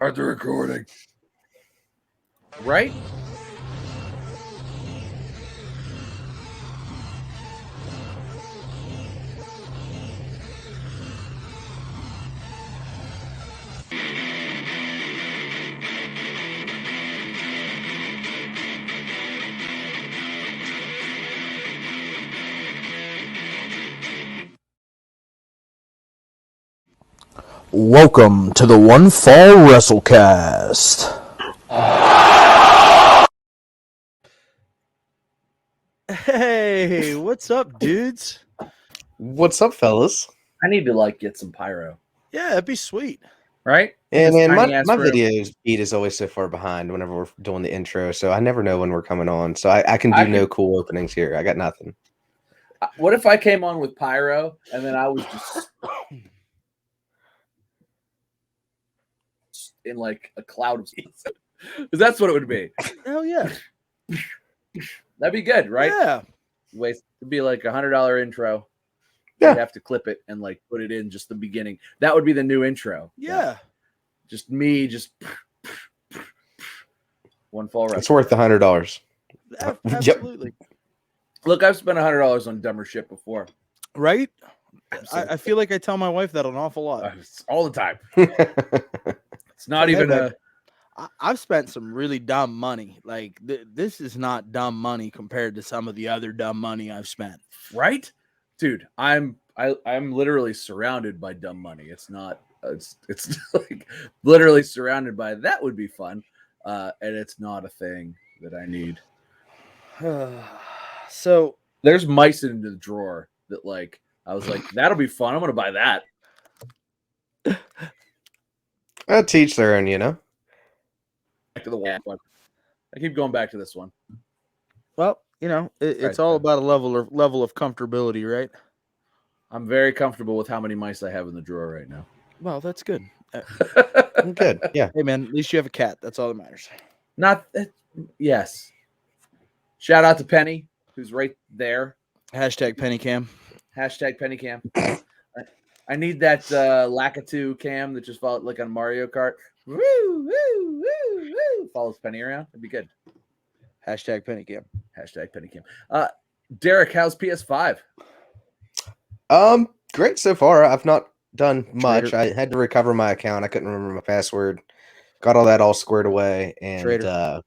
Start the recording. Right? Welcome to the One Fall WrestleCast. Hey, what's up, dudes? What's up, fellas? I need to get some pyro. Yeah, that'd be sweet. Right? And This man, tiny-ass my room. video feed is always so far behind whenever we're doing the intro, so I never know when we're coming on. So I can do no cool openings here. I got nothing. What if I came on with pyro and then I was just in like a cloud of because that's what it would be. Hell yeah. That'd be good, right? Yeah. It'd be like $100 intro. Yeah. You'd have to clip it and like put it in just the beginning. That would be the new intro. Yeah. Just me, just One Fall WrestleCast. It's worth $100. Absolutely. Look, I've spent $100 on dumber shit before. Right? I feel like I tell my wife that an awful lot. All the time. It's not even I've spent some really dumb money. Like this is not dumb money compared to some of the other dumb money I've spent. Right, dude. I'm literally surrounded by dumb money. It's not. It's like literally surrounded by. That would be fun, and it's not a thing that I need. So there's mice in the drawer that like I was like that'll be fun. I'm gonna buy that. I'll teach their own, you know. Back to the one. I keep going back to this one. Well, you know, it's all about a level of comfortability, right? I'm very comfortable with how many mice I have in the drawer right now. Well, that's good. I'm good. Yeah. Hey, man, at least you have a cat. That's all that matters. Yes. Shout out to Penny, who's right there. Hashtag pennycam. Hashtag pennycam. I need that Lakitu cam that just followed like on Mario Kart. Woo, woo, woo, woo. Follows Penny around. It'd be good. Hashtag pennycam. Hashtag pennycam. Derek, how's PS5? Great so far. I've not done much. I had to recover my account. I couldn't remember my password. Got all that all squared away, and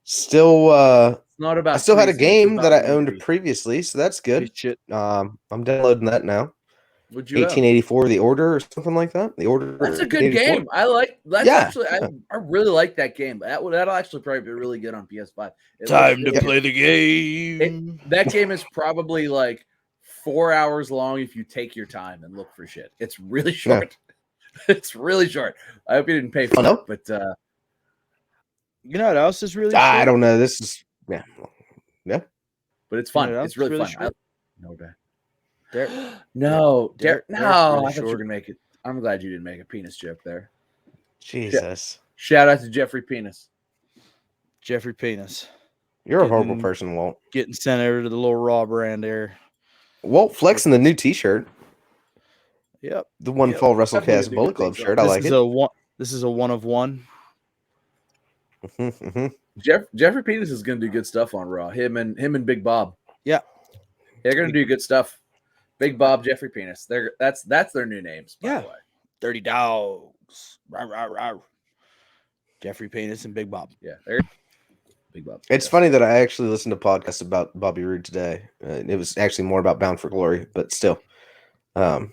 still not about. I still had a game that I owned movie. Previously, so that's good. Shit. I'm downloading that now. Would you 1884, The Order, or something like that? The Order. That's a good game. I like. That's actually. I really like that game. That'll actually probably be really good on PS5. Time to play the game. That game is probably like 4 hours long if you take your time and look for shit. It's really short. Yeah. It's really short. I hope you didn't pay for it, but you know what else is really? I don't know. This is yeah, but it's fun. You know, it's really fun. No, Derek. No, Derek. No, really I thought short. you were gonna make it. I'm glad you didn't make a penis joke there. Jesus. Shout out to Jeffrey Penis. Jeffrey Penis. You're a horrible person, Walt. Getting sent over to the little Raw brand there. Walt flexing the new T-shirt. Yep. The One Fall WrestleCast Bullet Club shirt. I like it. This is a one of one. Jeffrey Penis is going to do good stuff on Raw. Him and Big Bob. Yeah, they're going to do good stuff. Big Bob, Jeffrey Penis. That's their new names. By the way. Dirty Dogs. Rah, rah, rah. Jeffrey Penis and Big Bob. Yeah, they're Big Bob. It's funny that I actually listened to podcasts about Bobby Roode today. It was actually more about Bound for Glory, but still. You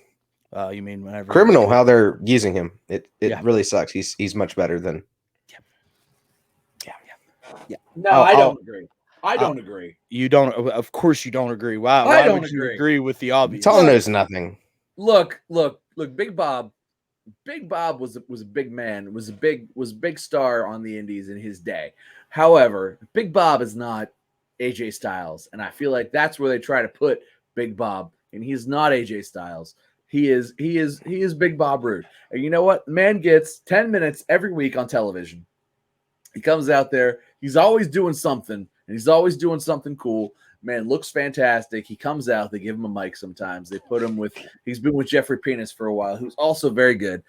mean whenever criminal how they're using him? It really sucks. He's much better than. Yeah. No, I don't agree. I don't agree. You don't. Of course, you don't agree. Wow. I don't agree with the obvious. Tom knows nothing. Look. Big Bob. Big Bob was a big man. Was a big star on the Indies in his day. However, Big Bob is not AJ Styles, and I feel like that's where they try to put Big Bob, and he's not AJ Styles. He is Big Bob Roode. And you know what? The man gets 10 minutes every week on television. He comes out there. He's always doing something, and he's always doing something cool. Man, looks fantastic. He comes out. They give him a mic sometimes. They put him with – he's been with Jeffrey Penis for a while, who's also very good.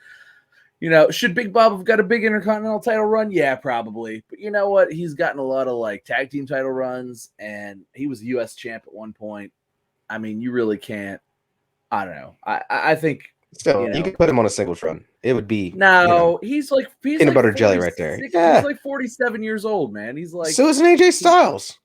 You know, should Big Bob have got a big Intercontinental title run? Yeah, probably. But you know what? He's gotten a lot of like tag team title runs, and he was U.S. champ at one point. I mean, you really can't. I don't know. I think Still, you could put him on a singles run. It would be he's like peanut butter jelly right there. Yeah. He's like 47 years old, man. He's like so is an AJ Styles.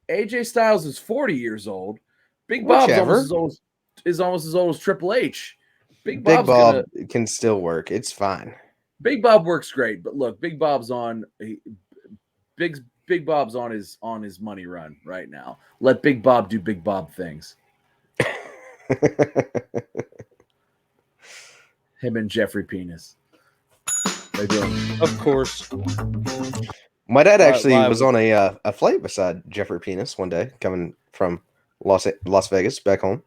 AJ Styles is 40 years old. Big Bob's almost as old as Triple H. Big Bob can still work. It's fine. Big Bob works great, but look, Big Bob's on his money run right now. Let Big Bob do Big Bob things. Him and Jeffrey Penis. They're doing it. Of course. My dad actually was on a flight beside Jeffrey Penis one day, coming from Las Vegas back home.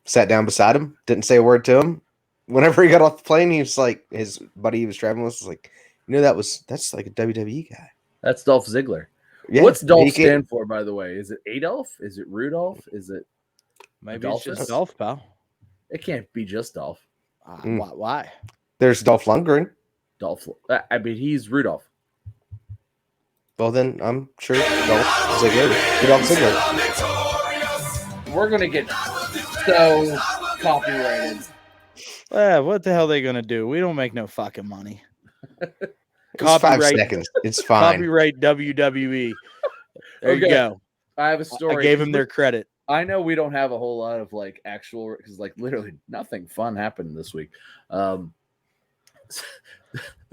Sat down beside him, didn't say a word to him. Whenever he got off the plane, he was like, his buddy he was traveling with was like, that's like a WWE guy. That's Dolph Ziggler. Yeah, what's Dolph stand for, by the way? Is it Adolf? Is it Rudolph? Is it maybe it's just Dolph, pal? It can't be just Dolph. Why? There's Dolph Lundgren. I mean, he's Rudolph. Well, then I'm sure Dolph Ziggler. We're gonna get so copyrighted. What the hell are they gonna do? We don't make no fucking money. It's 5 seconds. It's fine. Copyright WWE. There you go. I have a story. I gave him their credit. I know we don't have a whole lot of like actual, because like literally nothing fun happened this week. The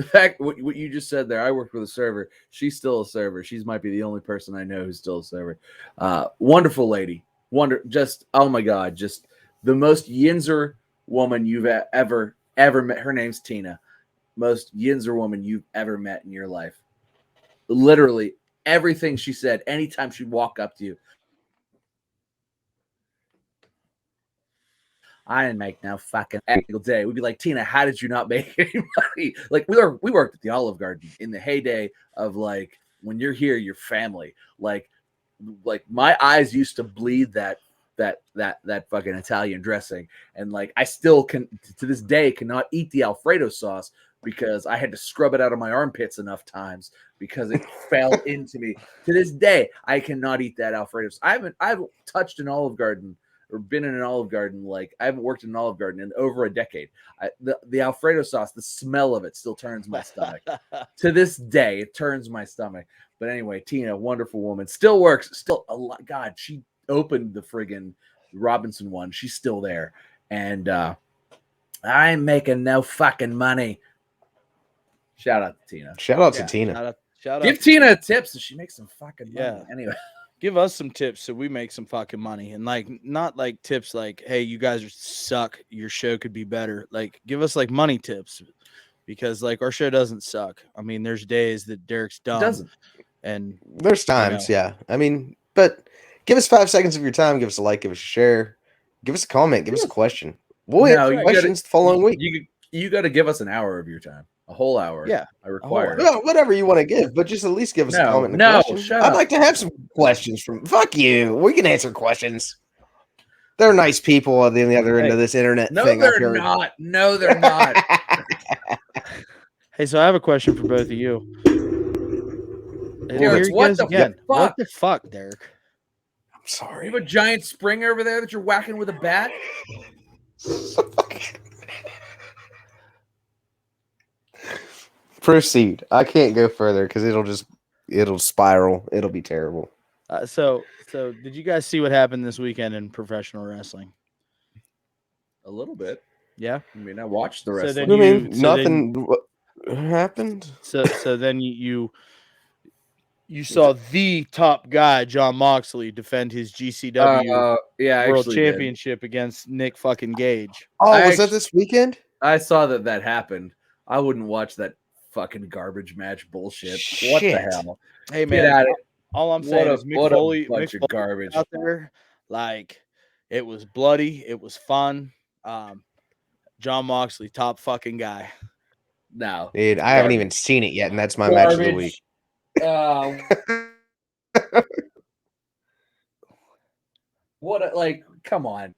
fact what you just said there, I worked with a server. She's still a server. She might be the only person I know who's still a server. Wonderful lady. Just oh my god, just the most Yinzer woman you've ever met. Her name's Tina. Most Yinzer woman you've ever met in your life. Literally everything she said, anytime she'd walk up to you, I didn't make no fucking single day. We'd be like, Tina, how did you not make any money? Like we worked at the Olive Garden in the heyday of like when you're here, your family. Like my eyes used to bleed that fucking Italian dressing, and like I still can to this day cannot eat the Alfredo sauce because I had to scrub it out of my armpits enough times because it fell into me. To this day, I cannot eat that Alfredo sauce. I haven't touched an Olive Garden or been in an Olive Garden. Like I haven't worked in an Olive Garden in over a decade. The Alfredo sauce, the smell of it still turns my stomach. To this day, it turns my stomach. But anyway, Tina, wonderful woman, still works. Still a lot. God, she opened the friggin' Robinson one. She's still there. And I ain't making no fucking money. Shout out to Tina. Shout out to Tina. Give Tina a tip so she makes some fucking money. Yeah. Anyway. Give us some tips so we make some fucking money. And like not like tips like, hey, you guys suck. Your show could be better. Like give us like money tips. Because like our show doesn't suck. I mean, there's days that Derek's dumb. It doesn't. And there's times, yeah. I mean, but give us 5 seconds of your time. Give us a like, give us a share, give us a comment, give us a question. We'll answer questions the following week. You got to give us an hour of your time, a whole hour. Yeah, I require. Well, whatever you want to give, but just at least give us a comment. And a question. Shut up. I'd like to have some questions from. Fuck you. We can answer questions. They're nice people on the other end of this internet thing. No, they're not. No, they're not. Hey, so I have a question for both of you. Derek, what the fuck, Derek? I'm sorry. You have a giant spring over there that you're whacking with a bat? Proceed. I can't go further because it'll spiral. It'll be terrible. So did you guys see what happened this weekend in professional wrestling? A little bit. Yeah. I mean, I watched the wrestling. Nothing happened. So then you saw the top guy, John Moxley, defend his GCW World Championship against Nick fucking Gage. Oh, was that this weekend? I saw that happened. I wouldn't watch that fucking garbage match bullshit. Shit. What the hell? Hey man, all I'm saying is Mick Foley of garbage out there. Like it was bloody, it was fun. John Moxley, top fucking guy. No, dude, I haven't even seen it yet, and that's my match of the week. What? Like, come on.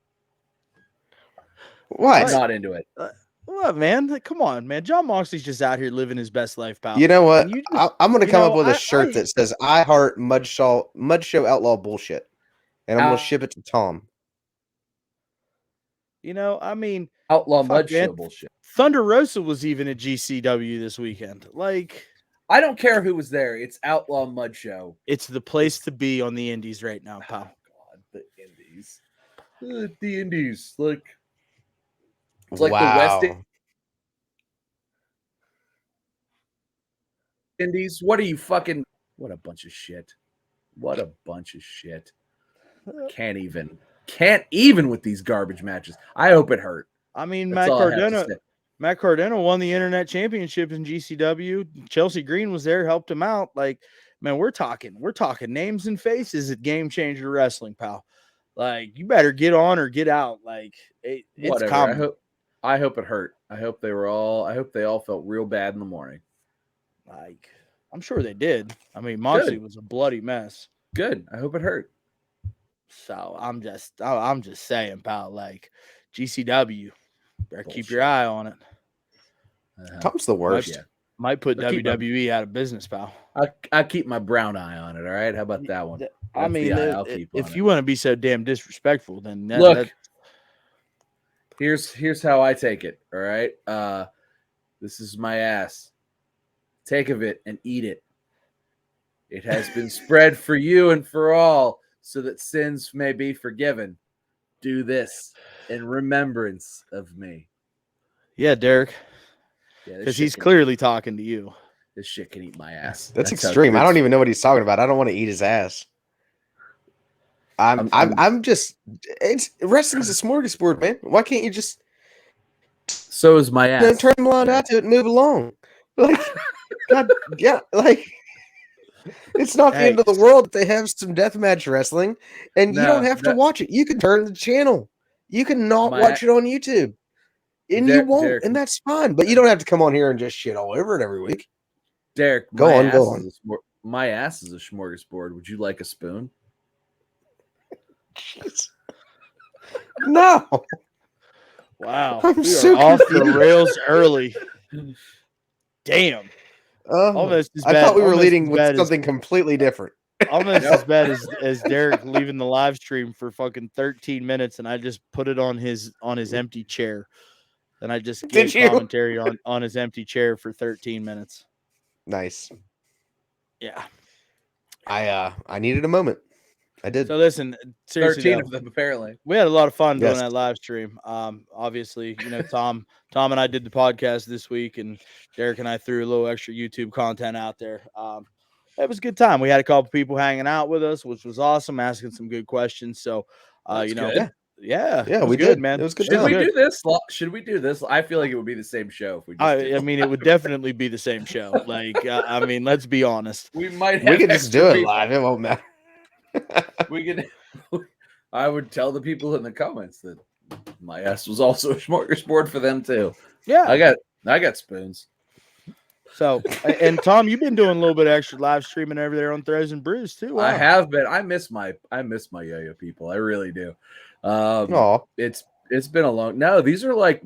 What? I'm not into it. What, man? Come on, man. John Moxley's just out here living his best life, pal. You know what? And you just, I'm going to you come know, up with a shirt that says "I heart Mud Show Outlaw bullshit," and I'm going to ship it to Tom. You know, I mean, Outlaw fuck, Mud man. Show bullshit. Thunder Rosa was even at GCW this weekend. Like, I don't care who was there. It's Outlaw Mud Show. it's the place to be on the indies right now, pal. Oh, God, the indies. The indies. Like, it's like the West Indies. What are you fucking? What a bunch of shit. What a bunch of shit. Can't even with these garbage matches. I hope it hurt. I mean, That's Matt Cardona won the internet championship in GCW. Chelsea Green was there, helped him out. Like, man, we're talking names and faces at Game Changer Wrestling, pal. Like, you better get on or get out. Like, it's common. I hope it hurt. I hope they all felt real bad in the morning. Like, I'm sure they did. I mean, Moxley was a bloody mess. Good. I hope it hurt. So I'm just saying, pal. Like, GCW, better keep your eye on it. Tom's the worst. Might put WWE out of business, pal. I keep my brown eye on it. All right. How about that one? I mean, if you want to be so damn disrespectful, then look. Here's how I take it. All right. This is my ass. Take of it and eat it. It has been spread for you and for all, so that sins may be forgiven. Do this in remembrance of me. Yeah, Derek. Because he's clearly talking to you. This shit can eat my ass. That's extreme. I don't even know what he's talking about. I don't want to eat his ass. I'm just. Wrestling's a smorgasbord, man. Why can't you just? So is my ass. Turn the line out to it and move along. Like, God, yeah, like. It's not the end of the world that they have some deathmatch wrestling, and you don't have to watch it. You can turn the channel. You can not watch it on YouTube, and you won't, and that's fine. But you don't have to come on here and just shit all over it every week. Derek, go on. My ass is a smorgasbord. Would you like a spoon? Jeez. No. Wow. We are off the rails early. Damn. Almost as bad. I thought we were leading with something completely different. Almost as bad as Derek leaving the live stream for fucking 13 minutes, and I just put it on his empty chair. And I just gave commentary on his empty chair for 13 minutes. Nice. Yeah. I needed a moment. I did. So listen, seriously, 13 of them apparently. We had a lot of fun doing that live stream. Obviously, you know, Tom and I did the podcast this week, and Derek and I threw a little extra YouTube content out there. It was a good time. We had a couple people hanging out with us, which was awesome, asking some good questions. So, you know, yeah, we good, did, man. It was good. Should we do this? I feel like it would be the same show if we. I mean, it would definitely be the same show. Like, I mean, let's be honest. We could just do it live. It won't matter. I would tell the people in the comments that my ass was also a smorgasbord for them too. Yeah, I got spoons. So, and Tom, you've been doing a little bit of extra live streaming over there on Throws and Brews too. Wow. I have been. I miss my yo-yo people. I really do. It's been a long. No, these were like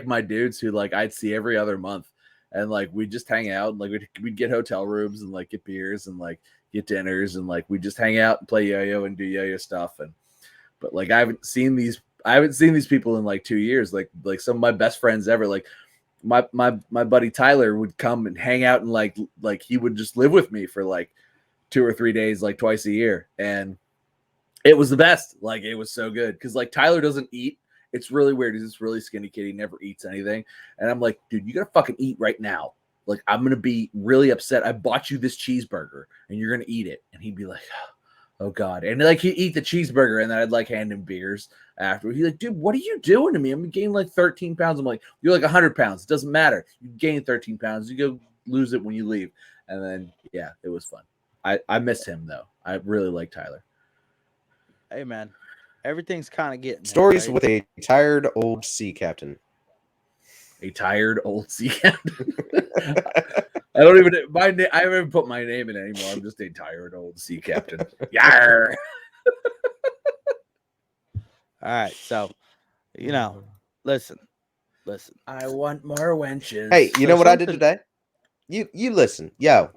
my dudes who like I'd see every other month, and like we'd just hang out and like we'd get hotel rooms and like get beers and like get dinners and like we just hang out and play yo-yo and do yo-yo stuff. But like I haven't seen these people in like 2 years. Like some of my best friends ever. Like my buddy Tyler would come and hang out and like he would just live with me for like 2 or 3 days, like twice a year, and it was the best. Like it was so good because like Tyler doesn't eat. It's really weird. He's this really skinny kid. He never eats anything, and I'm like, dude, you gotta fucking eat right now. Like, I'm going to be really upset. I bought you this cheeseburger and you're going to eat it. And he'd be like, oh God. And like, he'd eat the cheeseburger and then I'd like hand him beers after. He's like, dude, what are you doing to me? I'm gaining like 13 pounds. I'm like, you're like 100 pounds. It doesn't matter. You gain 13 pounds. You go lose it when you leave. And then, yeah, it was fun. I miss him though. I really like Tyler. Hey man, everything's kind of getting stories there, right? with a tired old sea captain. A tired old sea captain. I haven't even put my name in anymore. I'm just a tired old sea captain. Yarr. All right, so you know, listen, Listen. I want more wenches. Hey, you So know what I did something- today? You listen. Yo.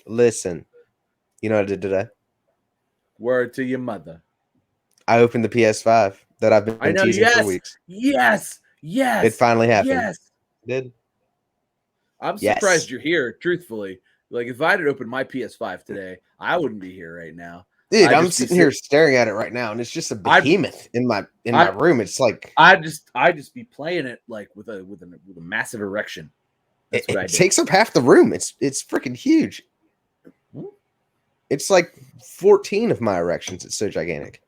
Listen. You know what I did today? Word to your mother. I opened the PS5 that I've I been know. teasing for Yes. weeks. Yes. Yes. It finally happened. Yes. Did? I'm Yes. surprised you're here, truthfully. Like, if I had opened my PS5 today, I wouldn't be here right now. Dude, I'd I'm just be sitting here staring at it right now, and it's just a behemoth in my room. It's like I'd just be playing it like with a massive erection. That's what I it do. takes up half the room. It's freaking huge. It's like 14 of my erections. It's so gigantic.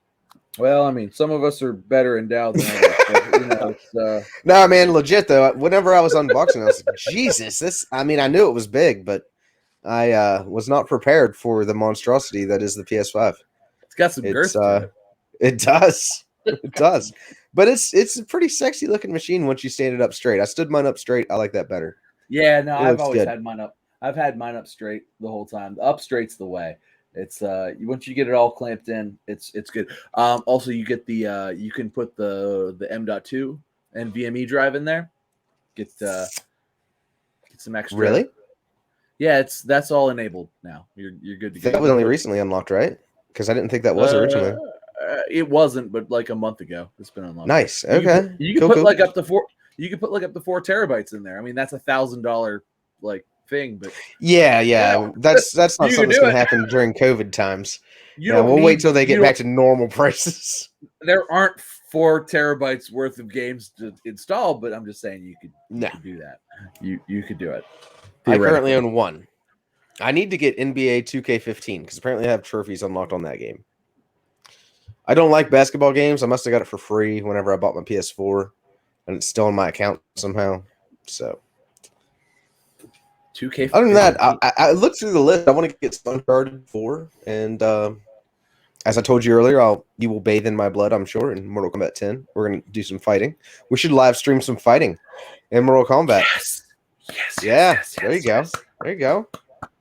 Well, I mean, some of us are better endowed than others. But, you know, it's, No, man, legit though. Whenever I was unboxing, I was like, Jesus, this. I mean, I knew it was big, but I was not prepared for the monstrosity that is the PS5. it's got some girth to it. It does. It does. But it's a pretty sexy looking machine once you stand it up straight. I stood mine up straight. I like that better. Yeah, no, It I've looks always good. had mine up. I've had mine up straight the whole time. Up straight's the way. It's once you get it all clamped in, it's good. Also you get the you can put the M.2 and VME drive in there. Get some extra. Really? Yeah, that's all enabled now. You're good to go. That was only recently unlocked, right? Because I didn't think that was originally. It wasn't, but like a month ago, it's been unlocked. Nice. Okay. You can put like up to 4. You can put like up to 4 terabytes in there. I mean, that's $1,000 like thing, but Yeah. That's not You something can that's do going to it. happen during COVID times. you Yeah, don't we'll need, wait till they you get don't- back to normal prices. There aren't 4 terabytes worth of games to install, but I'm just saying you could do that. You could do it. I currently own one. I need to get NBA 2K15 because apparently I have trophies unlocked on that game. I don't like basketball games. I must have got it for free whenever I bought my PS4, and it's still in my account somehow. So 2K. other than that, I looked through the list. I want to get Uncharted 4, and as I told you earlier, you will bathe in my blood, I'm sure, in Mortal Kombat 10. We're going to do some fighting. We should live stream some fighting in Mortal Kombat. Yes. There you go. There you go.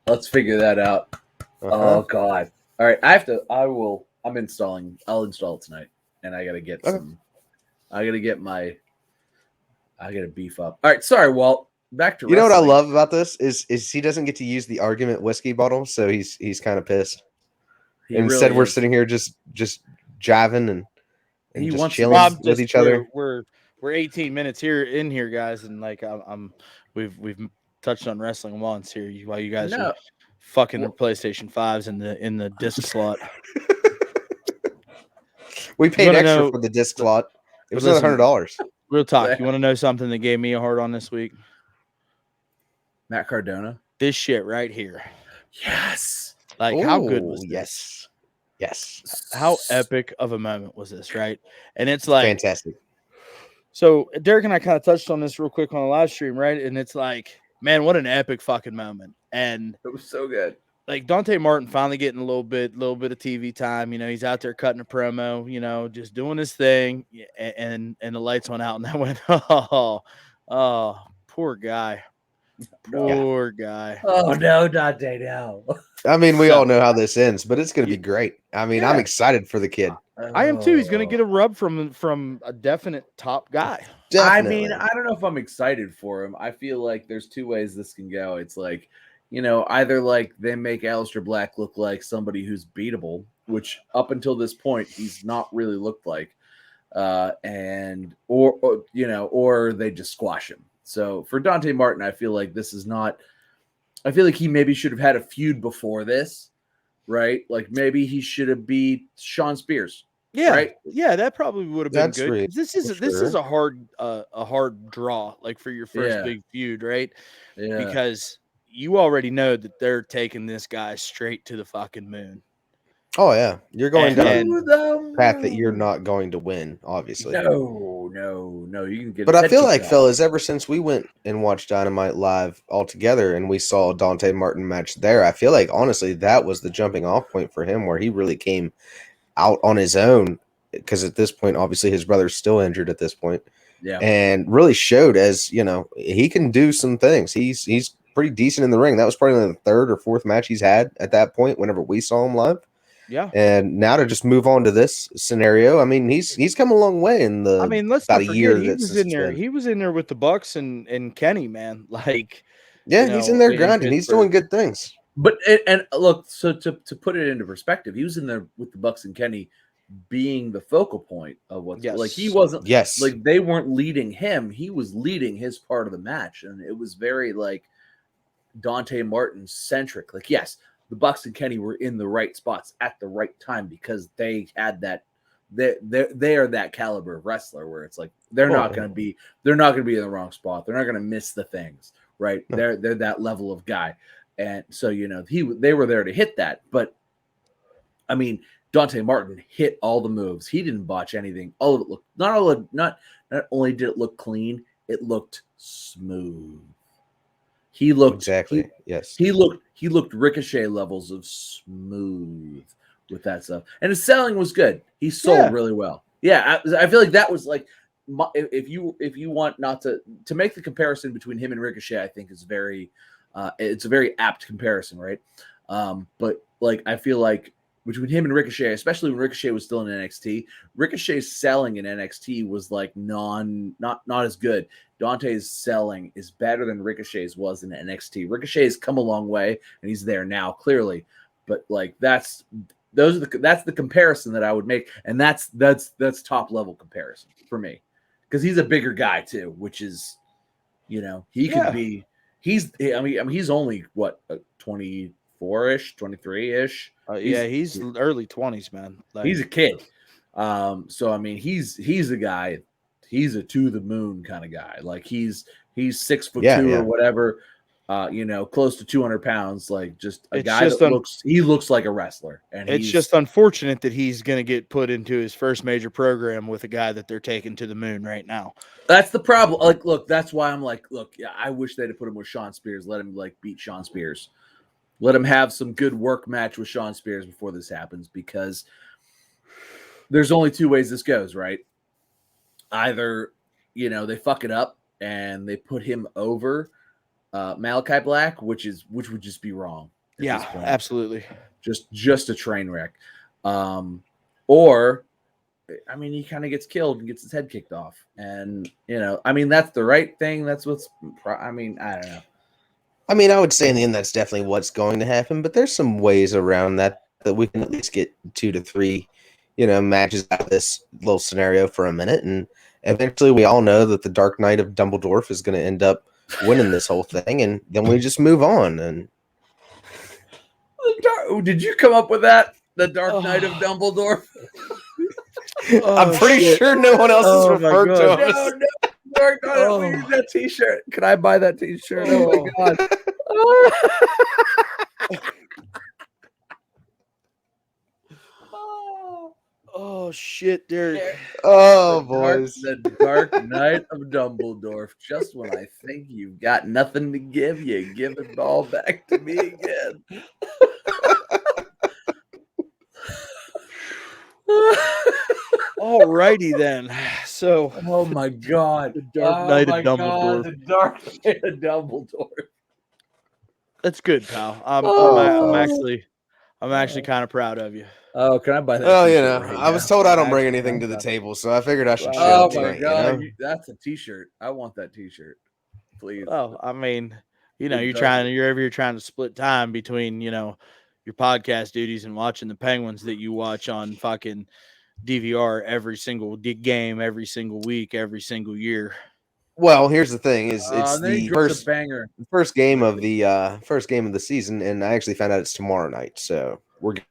Let's figure that out. Oh God! All right, I'm installing. I'll install it tonight, and I gotta get some. I gotta beef up. All right, sorry, Walt. Back to You know what I wrestling. love about this is he doesn't get to use the argument whiskey bottle, so he's kind of pissed. He Instead, really we're is. sitting here just jiving and He just wants to- chilling Well, with each other. We're 18 minutes in here, guys, and like we've touched on wrestling once here while you guys No. are fucking their PlayStation 5s in the disc slot. We paid wanna extra know- for the disc slot. It was Listen, another $100. Real talk. You want to know something that gave me a hard on this week? Matt Cardona. This shit right here. Yes. Like, how good was this? Yes. How epic of a moment was this, right? And it's like Fantastic. So Derek and I kind of touched on this real quick on the live stream, right? And it's like, man, what an epic fucking moment. And It was so good. like Dante Martin finally getting a little bit of TV time. You know, he's out there cutting a promo, you know, just doing his thing. And the lights went out and I went, oh, poor guy. Poor guy. Oh no, Dante, no. I mean, we all know how this ends, but it's going to be great. I mean, I'm excited for the kid. I am too. He's going to get a rub from a definite top guy. Definitely. I mean, I don't know if I'm excited for him. I feel like there's 2 ways this can go. It's like, you know, either like they make Aleister Black look like somebody who's beatable, which up until this point he's not really looked like, or they just squash him. So for Dante Martin, I feel like this is not. I feel like he maybe should have had a feud before this, right? Like maybe he should have beat Shawn Spears. Yeah, right? Yeah, that probably would have been That's good. right, 'Cause This is a hard draw, like for your first big feud, right? Yeah. Because you already know that they're taking this guy straight to the fucking moon. Oh, yeah. You're going And- down a path that you're not going to win, obviously. No. You can get. But his I head feel kicked like, off. fellas, ever since we went and watched Dynamite live all together and we saw a Dante Martin match there, I feel like, honestly, that was the jumping off point for him where he really came out on his own because at this point, obviously, his brother's still injured at this point. Yeah. And really showed as, you know, he can do some things. He's pretty decent in the ring. That was probably the 3rd or 4th match he's had at that point whenever we saw him live. Yeah. And now to just move on to this scenario, I mean, he's come a long way in the let's about not a forget year he that was since in it's there. been. He was in there with the Bucks and Kenny, man. Like, Yeah, he's in there grinding. He's doing good things. But and look, so to put it into perspective, he was in there with the Bucks and Kenny being the focal point of what's like he wasn't like they weren't leading him, he was leading his part of the match, and it was very like Dante Martin centric. Like, yes, the Bucks and Kenny were in the right spots at the right time because they had that they are that caliber of wrestler where it's like they're not going to be in the wrong spot. They're not going to miss the things, right? They're that level of guy. And so, they were there to hit that. But I mean, Dante Martin hit all the moves. He didn't botch anything. All of it looked not only did it look clean, it looked smooth. He looked yes. He looked Ricochet levels of smooth with that stuff, and his selling was good. He sold really well. Yeah, I feel like that was like if you want not to make the comparison between him and Ricochet, I think is very it's a very apt comparison, right? But like I feel like between him and Ricochet, especially when Ricochet was still in NXT, Ricochet's selling in NXT was like not as good. Dante's selling is better than Ricochet's was in NXT. Ricochet's come a long way, and he's there now, clearly. But like that's the comparison that I would make, and that's top level comparison for me, because he's a bigger guy too, which is, he could be. He's only what 24-ish, 23-ish. He's early 20s, man. Like, he's a kid. So I mean, he's a guy. He's a to the moon kind of guy. Like he's 6'2" or whatever. Close to 200 pounds. Like just a guy that looks like a wrestler. And it's just unfortunate that he's going to get put into his first major program with a guy that they're taking to the moon right now. That's the problem. Like, look, that's why I'm like, look, yeah, I wish they'd have put him with Shawn Spears. Let him like beat Shawn Spears. Let him have some good work match with Shawn Spears before this happens, because there's only two ways this goes, right? Either, they fuck it up and they put him over Malachi Black, which would just be wrong. Yeah, absolutely. Just a train wreck. Or, I mean, he kind of gets killed and gets his head kicked off. And, that's the right thing. That's I don't know. I mean, I would say in the end, that's definitely what's going to happen, but there's some ways around that we can at least get 2 to 3, matches out of this little scenario for a minute. And eventually we all know that the Dark Knight of Dumbledore is going to end up winning this whole thing. And then we just move on. And did you come up with that? The Dark Knight of Dumbledore? I'm pretty sure no one else has referred to us. No. We need that t-shirt. Can I buy that t-shirt? Oh my god. Oh shit, Derek. Oh boys. The Dark Knight of Dumbledore. Just when I think you've got nothing to give, you give it all back to me again. Alrighty then. So, oh my god, the Dark Knight of Dumbledore. God, the Dark Knight of Dumbledore. That's good, pal. I'm actually kind of proud of you. Oh, can I buy that? Well, I was told I don't bring anything to the table, so I figured I should show up tonight. God, that's a t-shirt. I want that t-shirt, please. Oh, I mean, you're over here trying to split time between, your podcast duties and watching the Penguins that you watch on fucking DVR every single game, every single week, every single year. Well, here's the thing: it's the first game of the season, and I actually found out it's tomorrow night. So we're good.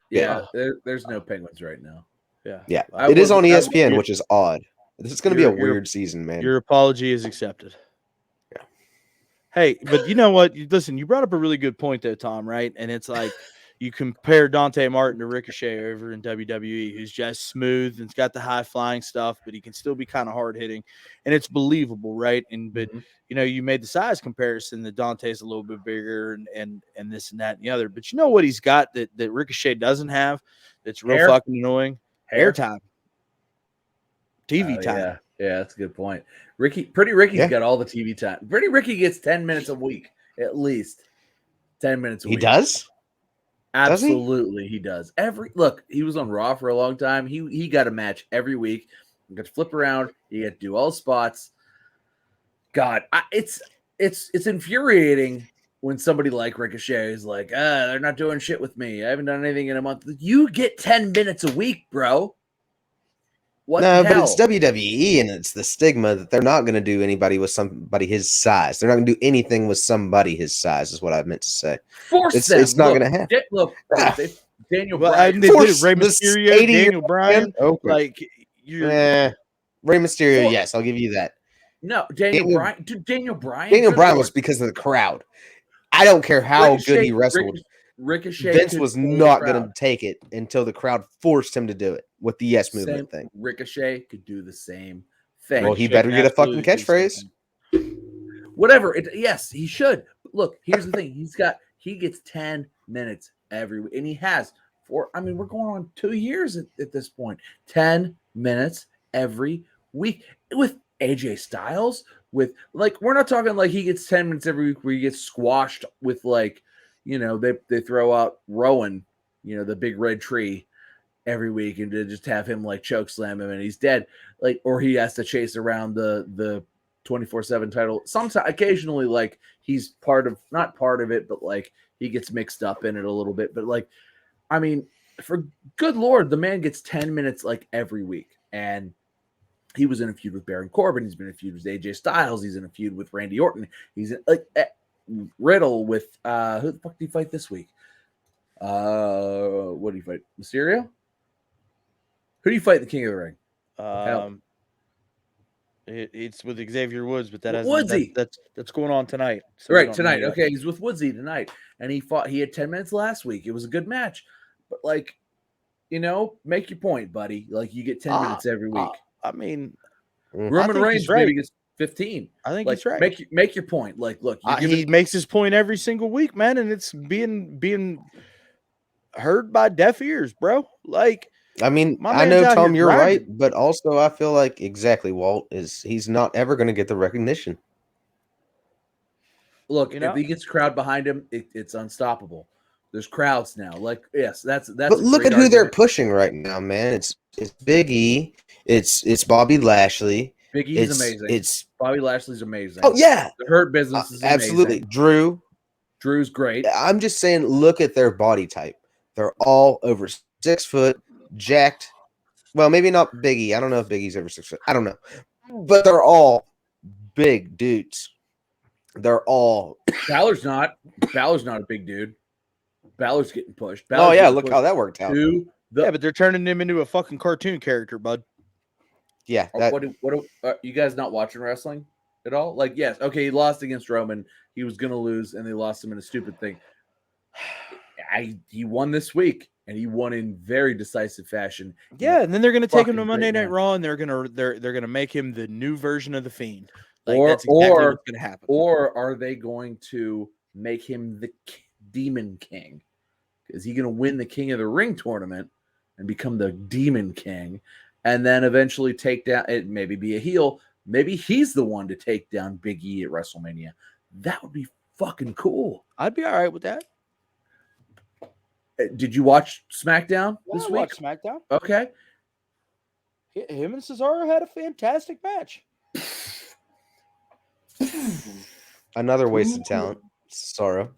There's no Penguins right now. Yeah. It is on ESPN, which is odd. This is going to be a weird season, man. Your apology is accepted. Yeah. Hey, but you know what? Listen, you brought up a really good point, though, Tom. Right? And it's like, you compare Dante Martin to Ricochet over in WWE, who's just smooth and's got the high flying stuff, but he can still be kind of hard hitting, and it's believable, right? And but you made the size comparison that Dante's a little bit bigger and this and that and the other. But you know what he's got that Ricochet doesn't have? That's real fucking annoying. Airtime, TV time. Yeah, that's a good point. Pretty Ricky's got all the TV time. Pretty Ricky gets 10 minutes a week, at least 10 minutes a week. He does. Absolutely, he does. Look, he was on Raw for a long time. He got a match every week. You got to flip around. You got to do all spots. God, it's infuriating when somebody like Ricochet is like, they're not doing shit with me. I haven't done anything in a month. You get 10 minutes a week, bro. What the hell? But it's WWE, and it's the stigma that they're not going to do anybody with somebody his size. They're not going to do anything with somebody his size, is what I meant to say. Force them. It's not going to happen. Look, Daniel Well, Bryan. they did it. Rey Mysterio, Daniel Bryan. Okay. Like, you're Rey Mysterio, yes, I'll give you that. No, Daniel Bryan. Dude, Daniel Bryan. Daniel Bryan was because of the crowd. I don't care how good he wrestled. Ricochet. Vince was not going to take it until the crowd forced him to do it with the yes movement thing. Ricochet could do the same thing. Well, he better get a fucking catchphrase. Whatever. Yes, he should. Look, here's the thing. He gets 10 minutes every week, and he has we're going on 2 years at this point. 10 minutes every week with AJ Styles. With we're not talking like he gets 10 minutes every week where he gets squashed with they throw out Rowan, the big red tree every week, and to just have him choke slam him and he's dead, or he has to chase around the 24/7 title. Sometimes, occasionally, he's not part of it, but he gets mixed up in it a little bit. But for good Lord, the man gets 10 minutes every week, and he was in a feud with Baron Corbin. He's been in a feud with AJ Styles. He's in a feud with Randy Orton. He's in, Riddle with who the fuck did he fight this week? What did he fight? Mysterio? Who do you fight in the King of the Ring? It's with Xavier Woods, but that Woodsy. That's going on tonight. So right, tonight. Okay, he's with Woodsy tonight. And he had 10 minutes last week. It was a good match. But make your point, buddy. You get 10 minutes every week. Roman Reigns maybe gets 15. I think he's right. Make your point. Look, he makes his point every single week, man, and it's being heard by deaf ears, bro. I know, Tom, you're right, but also I feel exactly, Walt, he's not ever going to get the recognition. Look, if he gets a crowd behind him, it's unstoppable. There's crowds now. Yes, that's. But look at who they're pushing right now, man. It's Big E. It's Bobby Lashley. Big E's amazing. It's Bobby Lashley's amazing. Oh yeah, the Hurt Business is absolutely amazing. Drew's great. I'm just saying, look at their body type. They're all over 6 foot, jacked. Well, maybe not Big E. I don't know if Big E's over 6 foot. I don't know, but they're all big dudes. They're all. Balor's not a big dude. Balor's getting pushed. Look how that worked out. But they're turning him into a fucking cartoon character, bud. Yeah. What you guys not watching wrestling at all? Yes, okay, he lost against Roman. He was gonna lose, and they lost him in a stupid thing. He won this week, and he won in very decisive fashion. Yeah, and then they're gonna take him to Monday Night Raw, and they're gonna make him the new version of the Fiend. That's exactly what's gonna happen. Or are they going to make him the Demon King? Is he gonna win the King of the Ring tournament and become the Demon King, and then eventually take down it? Maybe be a heel. Maybe he's the one to take down Big E at WrestleMania. That would be fucking cool. I'd be all right with that. Did you watch SmackDown this week? I watched SmackDown. Okay. Him and Cesaro had a fantastic match. Another wasted talent, Cesaro.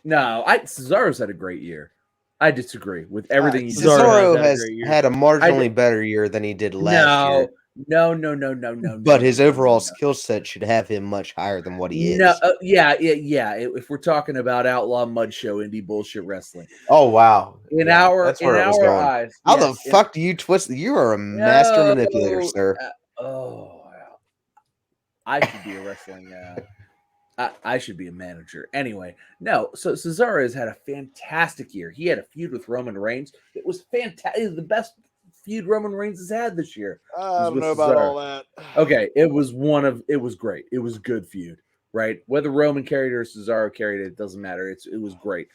No, Cesaro's had a great year. I disagree with everything he did. Cesaro has had a marginally better year than he did last year. No. But his overall skill set should have him much higher than what he is. No, yeah. If we're talking about outlaw mud show indie bullshit wrestling. Oh wow! That's where it was going. Eyes, how the fuck do you twist? You are a master manipulator, sir. I should be a wrestling. I should be a manager. Anyway, no. So Cesaro has had a fantastic year. He had a feud with Roman Reigns. It was fantastic. The best feud Roman Reigns has had this year. I don't know about all that. Okay, it was great. It was a good feud, right? Whether Roman carried it or Cesaro carried it, it doesn't matter. It was great.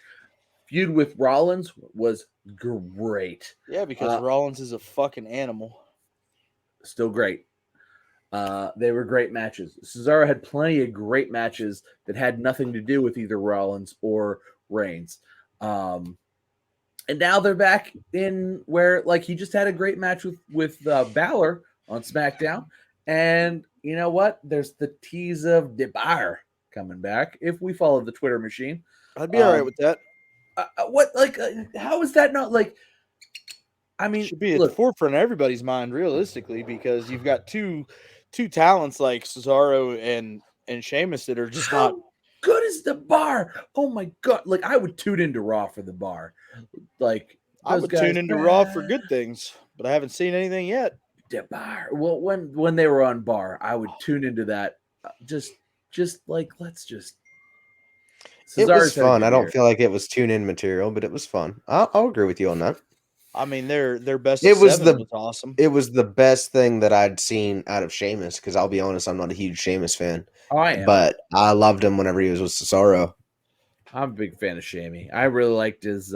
Feud with Rollins was great. Yeah, because Rollins is a fucking animal. Still great. They were great matches. Cesaro had plenty of great matches that had nothing to do with either Rollins or Reigns. And now they're back in where like he just had a great match with Balor on SmackDown. And you know what? There's the tease of DeBar coming back if we follow the Twitter machine. I'd be all right with that. How is that not like? I mean, should be at the forefront of everybody's mind, realistically, because you've got two talents like Cesaro and Sheamus that are just not good as the bar. Oh my god! Like I would tune into Raw for the bar. Like I would tune into Raw for good things, but I haven't seen anything yet. The bar. Well, when they were on bar, I would tune into that. Just like let's just. It was fun. I don't feel like it was tune-in material, but it was fun. I'll agree with you on that. I mean, their best. It was was awesome. It was the best thing that I'd seen out of Sheamus. Because I'll be honest, I'm not a huge Sheamus fan. Oh, I am. But I loved him whenever he was with Cesaro. I'm a big fan of Shamey. I really liked his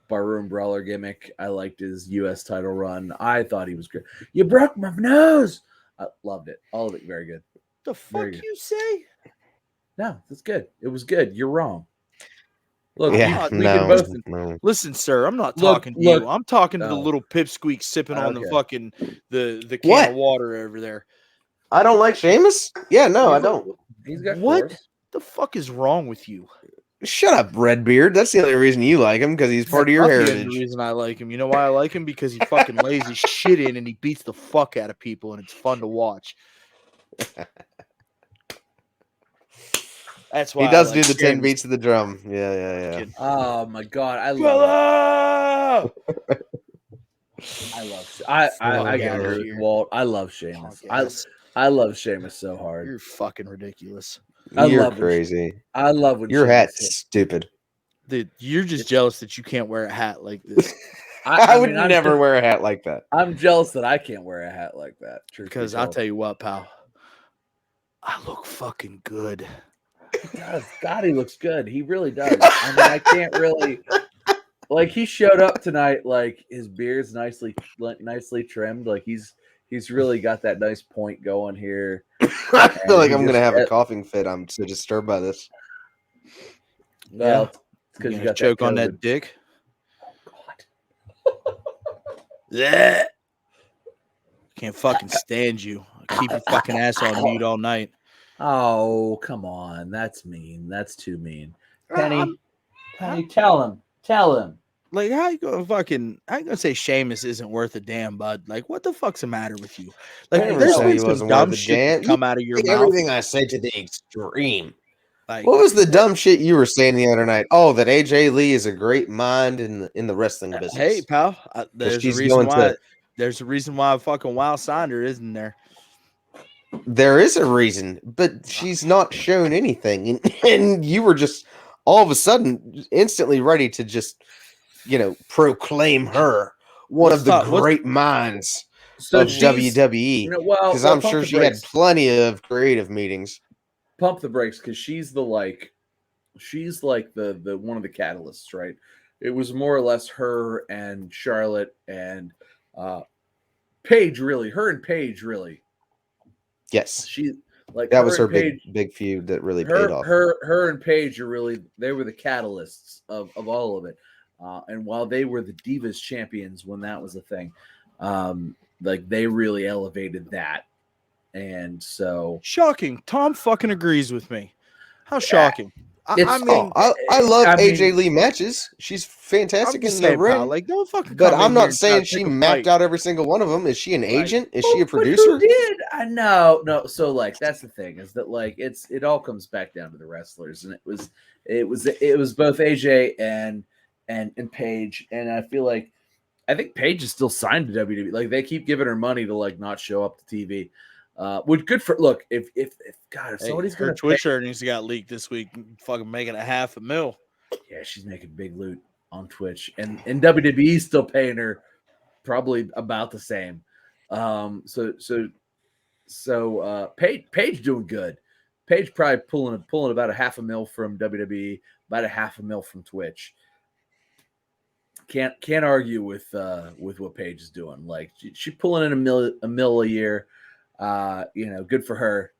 barroom brawler gimmick. I liked his U.S. title run. I thought he was great. You broke my nose. I loved it. All of it. Very good. The fuck you say? No, that's good. It was good. You're wrong. Look, Listen, sir, I'm not talking to you. I'm talking to the little pipsqueak sipping on the fucking the can of water over there. I don't like Sheamus? Yeah, no, I don't. He's got what the fuck is wrong with you? Shut up, Redbeard. That's the only reason you like him, because he's part of your heritage. The reason I like him. You know why I like him? Because he fucking lays his shit in and he beats the fuck out of people, and it's fun to watch. That's why he does do the 10 beats of the drum. Yeah. Oh my god, I love it. I get it, Walt. I love Sheamus. I love Sheamus so hard. You're fucking ridiculous. You're crazy. I love when your hat's stupid. Dude, you're just jealous that you can't wear a hat like this. I would never wear a hat like that. I'm jealous that I can't wear a hat like that. Because I'll tell you what, pal. I look fucking good. He does. God, he looks good. He really does. I mean, I can't really like. He showed up tonight, like his beard's nicely trimmed. Like he's really got that nice point going here. I feel like I'm gonna have a coughing fit. I'm so disturbed by this. Well, it's because you got choke on that dick. Oh, God. Yeah. Can't fucking stand you. Keep your fucking ass on mute all night. Oh, come on. That's mean. That's too mean. Penny, tell him. Like, how you gonna say Sheamus isn't worth a damn, bud? Like, what the fuck's the matter with you? Like, there's been some dumb shit come out of your mouth. Everything I said to the extreme. Like, what was the dumb shit you were saying the other night? Oh, that AJ Lee is a great mind in the wrestling business. Hey, pal, there's a reason why fucking Wild signed her, isn't there? There is a reason, but she's not shown anything, and you were just all of a sudden instantly ready to just, proclaim her one of the great minds of WWE. Because I'm sure she had plenty of creative meetings. Pump the brakes, because she's the one of the catalysts, right? It was more or less her and Charlotte and Paige, really. Her and Paige, really. Yes, she like that was her big feud that really paid off. Her and Paige they were the catalysts of all of it. And while they were the Divas champions when that was a thing, like they really elevated that. And so shocking. Tom fucking agrees with me. How shocking. I love AJ Lee matches. She's fantastic in the ring. Like, don't fucking. But I'm not saying she mapped out every single one of them. Is she an agent? Is she a producer? Who did? No. So like, that's the thing, is that like it all comes back down to the wrestlers, and it was both AJ and Paige, and I think Paige is still signed to WWE. Like they keep giving her money to like not show up to TV. Would good for if somebody's her Twitch earnings got leaked this week, fucking making $500,000. Yeah, she's making big loot on Twitch, and WWE's still paying her probably about the same. So Paige doing good. Paige probably pulling about $500,000 from WWE, about $500,000 from Twitch. Can't argue with what Paige is doing. Like she's pulling in a mil a year. Good for her.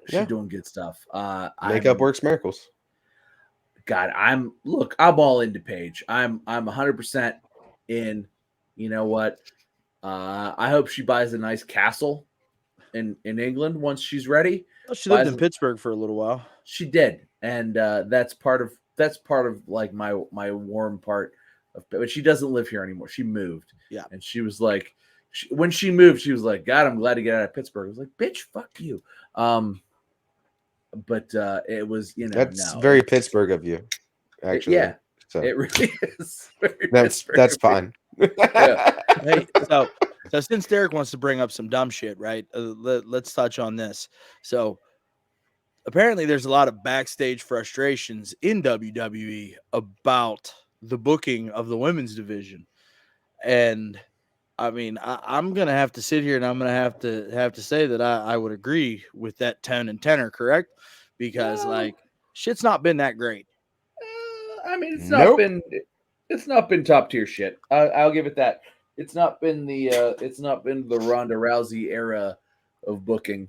She's doing good stuff. Makeup works miracles. God, I'm all into Paige. I'm 100% in. You know what? I hope she buys a nice castle in England once she's ready. Oh, she lived in Pittsburgh for a little while. She did, and that's part of like my warm part of. But she doesn't live here anymore. She moved. Yeah, and she was like, when she moved, she was like, God, I'm glad to get out of Pittsburgh. I was like, bitch, fuck you. But it was, That's very Pittsburgh of you, actually. Yeah, so it really is. That's fine. Yeah. Hey, so since Derek wants to bring up some dumb shit, right? Let's touch on this. So apparently, there's a lot of backstage frustrations in WWE about the booking of the women's division, and I mean, I'm gonna have to sit here and I'm gonna have to say that I would agree with that tone and tenor, correct? Because like shit's not been that great. I mean, it's Nope. not been top tier shit. I'll give it that. It's not been the Ronda Rousey era of booking.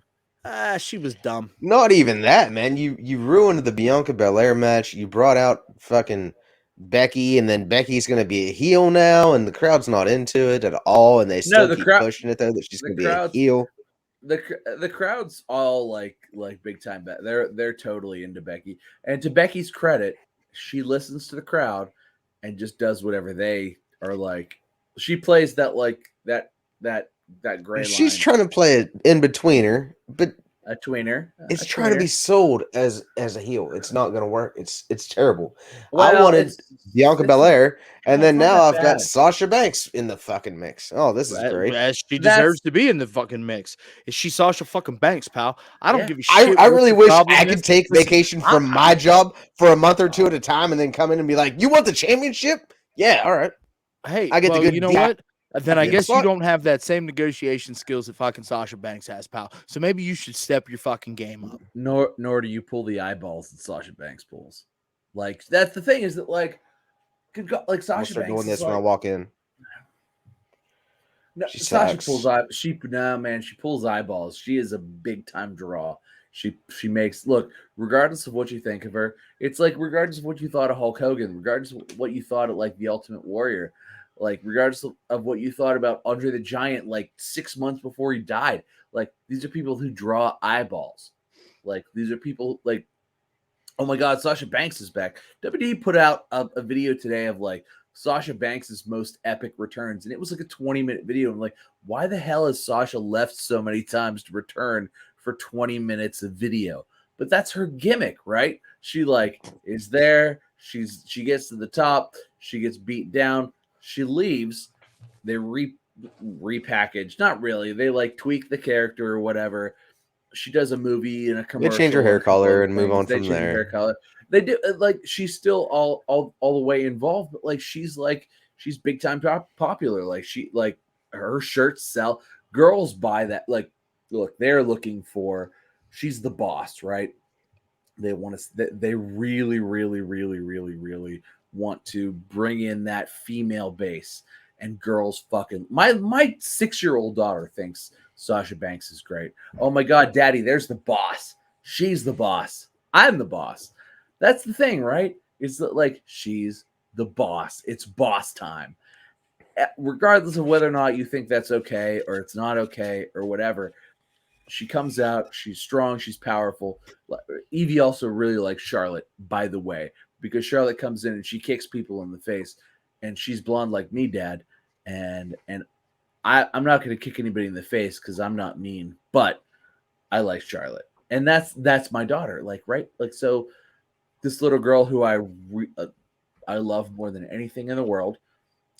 She was dumb. Not even that, man. You ruined the Bianca Belair match. You brought out fucking Becky, and then Becky's going to be a heel now, and the crowd's not into it at all, and they still keep pushing it though that she's going to be a heel. The crowd's all like big time. They're totally into Becky, and to Becky's credit, she listens to the crowd and just does whatever they are like. She plays that gray line. She's trying to play it in betweener, but a tweener. It's trying to be sold as a heel. It's not going to work. It's terrible. Well, I wanted Bianca Belair, and then now I've got Sasha Banks in the fucking mix. Oh, this is great. She deserves to be in the fucking mix. Is she Sasha fucking Banks, pal? I don't give a shit. I really wish I could take vacation from my job for a month or two at a time and then come in and be like, you want the championship? Yeah, all right. Hey, I get the good. You know what? Then I guess you don't have that same negotiation skills that fucking Sasha Banks has, pal. So maybe you should step your fucking game up. Nor do you pull the eyeballs that Sasha Banks pulls. Like that's the thing is that like Sasha Banks doing this when I walk in. No, Sasha pulls she pulls eyeballs. She is a big time draw. She makes regardless of what you think of her, it's like regardless of what you thought of Hulk Hogan, regardless of what you thought of like the Ultimate Warrior. Like, regardless of what you thought about Andre the Giant, like 6 months before he died, like these are people who draw eyeballs. Like these are people like, oh my God, Sasha Banks is back. WWE put out a video today of like Sasha Banks' most epic returns, and it was like a 20-minute video. I'm like, why the hell has Sasha left so many times to return for 20 minutes of video? But that's her gimmick, right? She like is there. She gets to the top. She gets beat down. She leaves. They repackage. Not really. They like tweak the character or whatever. She does a movie and a commercial. They change her hair color and move on from there. Hair color. They do like she's still all the way involved, but like she's big time popular. Like she like her shirts sell. Girls buy that. Like look, they're looking for. She's the boss, right? They want to. They really, really, really, really, really want to bring in that female base, and girls fucking my 6-year-old daughter thinks Sasha Banks is great. Oh my God, Daddy, there's the boss. She's the boss. I'm the boss. That's the thing, right? It's that like she's the boss. It's boss time. Regardless of whether or not you think that's okay or it's not okay or whatever, she comes out. She's strong. She's powerful. Evie also really likes Charlotte, by the way, because Charlotte comes in and she kicks people in the face, and she's blonde like me, Dad. And I'm not going to kick anybody in the face because I'm not mean, but I like Charlotte, and that's my daughter. Like right, like so, this little girl who I love more than anything in the world,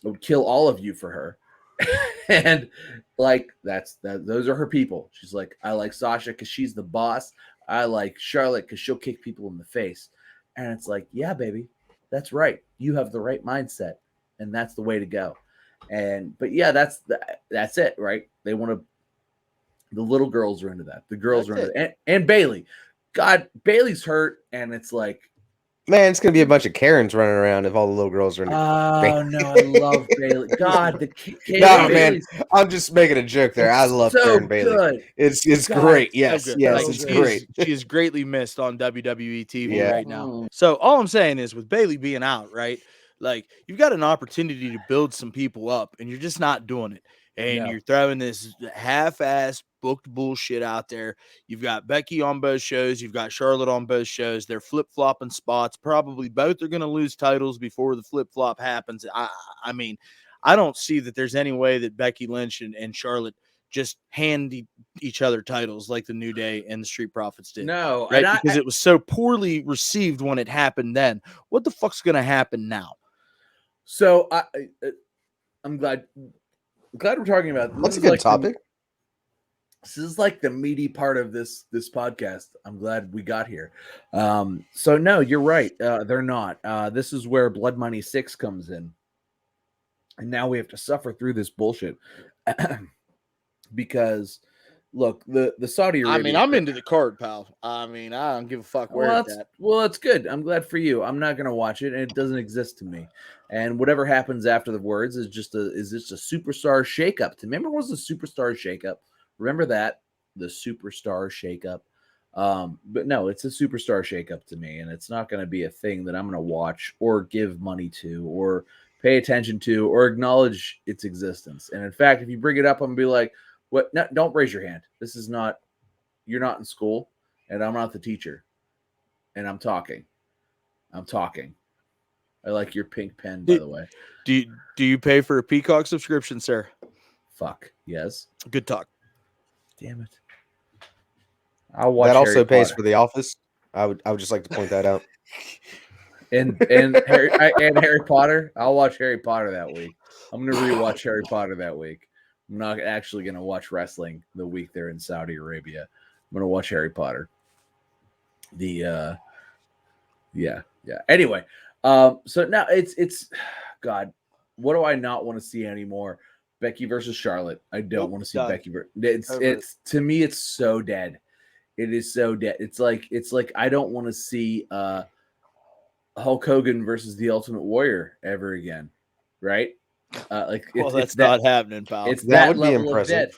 I would kill all of you for her, and like those are her people. She's like, I like Sasha because she's the boss. I like Charlotte because she'll kick people in the face. And it's like, yeah, baby, that's right. You have the right mindset, and that's the way to go. But yeah, that's it, right? They want to. The little girls are into that. The girls are into that. And Bailey. God, Bailey's hurt, and it's like Man, it's gonna be a bunch of Karens running around if all the little girls are in it. Oh no, I love Bailey. God, the No, man, Bailey's I'm just making a joke there. I love so Karen Bailey. good. It's God, great. so Yes, good. yes, Like, it's good. great. she is greatly missed on WWE TV Yeah. right now. So all I'm saying is, with Bailey being out, right? Like, you've got an opportunity to build some people up, and you're just not doing it. And No. you're throwing this half-ass booked bullshit out there. You've got Becky on both shows. You've got Charlotte on both shows. They're flip-flopping spots. Probably both are going to lose titles before the flip-flop happens. I mean, I don't see that there's any way that Becky Lynch and Charlotte just hand each other titles like the New Day and the Street Profits did. No, Right? and Because it was so poorly received when it happened then. What the fuck's going to happen now? So I'm glad we're talking about this. That's a good topic. This is like the meaty part of this podcast. I'm glad we got here. So no, you're right. They're not. This is where Blood Money 6 comes in. And now we have to suffer through this bullshit. Because look, the Saudi Arabia. I mean, I'm into the card, pal. I mean, I don't give a fuck where it's at. Well, that's good. I'm glad for you. I'm not gonna watch it, and it doesn't exist to me. And whatever happens after the words is just a superstar shakeup. Remember, what was the superstar shakeup? Remember that, the superstar shakeup. But no, it's a superstar shakeup to me, and it's not going to be a thing that I'm going to watch or give money to or pay attention to or acknowledge its existence. And in fact, if you bring it up, I'm going to be like, "What? No, don't raise your hand. This is not. You're not in school, and I'm not the teacher, and I'm talking. I'm talking." I like your pink pen, by the way. Do you pay for a Peacock subscription, sir? Fuck yes. Good talk. Damn it. I'll watch. That also Harry pays Potter. for The Office. I would just like to point that out. And Harry Potter. I'll watch Harry Potter that week. I'm gonna rewatch Harry Potter that week. I'm not actually gonna watch wrestling the week they're in Saudi Arabia. I'm gonna watch Harry Potter. Yeah. Anyway, so now it's God. What do I not want to see anymore? Becky versus Charlotte. I don't want to see done. Becky. It's to me, it's so dead. It is so dead. It's like I don't want to see Hulk Hogan versus the Ultimate Warrior ever again, right? That's not happening, pal. It's That that would be level of impressive. dead.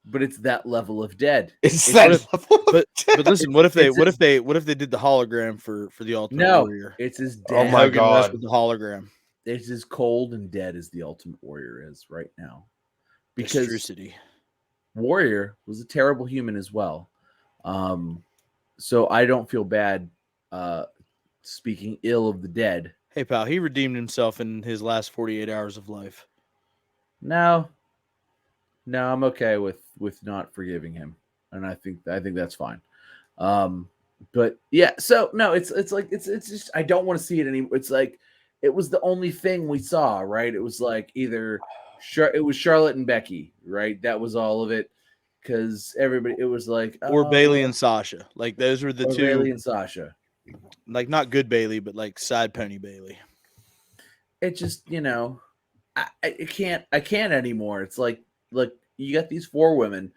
But it's that level of dead. But listen, what if they did the hologram for the Ultimate Warrior? It's as Oh dead. my Hogan God. wrestled with the hologram. It's as cold and dead as the Ultimate Warrior is right now. Because Electricity. Warrior was a terrible human as well. So I don't feel bad speaking ill of the dead. Hey, pal, he redeemed himself in his last 48 hours of life. No, I'm okay with not forgiving him, and I think that's fine. But yeah, so no, it's just I don't want to see it anymore. It's like it was the only thing we saw, right? It was like either it was Charlotte and Becky, right? That was all of it, because everybody it was like Or Bailey and Sasha. Like, those were the two. Bailey and Sasha. Like, not good Bailey, but like side pony Bailey. It just, I can't anymore. It's like you got these four women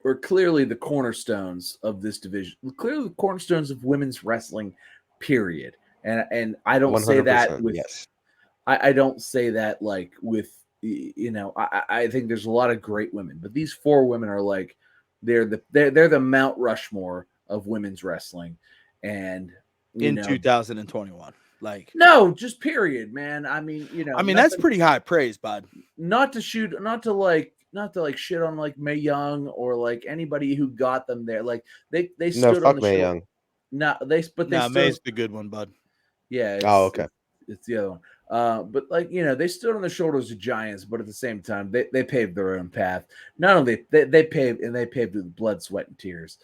who are clearly the cornerstones of this division, clearly the cornerstones of women's wrestling, period. And I don't say that with yes. I don't say that like with I think there's a lot of great women, but these four women are like they're the Mount Rushmore of women's wrestling, and in 2021. Like, no, just period, man. I mean, that's pretty high praise, bud. Not to shit on like Mae Young or like anybody who got them there. Like they stood on the Mae show. Young. Mae's the good one, bud. Yeah. Okay. It's the other one. But like they stood on the shoulders of giants, but at the same time they paved their own path. Not only they paved with blood, sweat, and tears.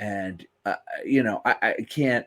And I can't.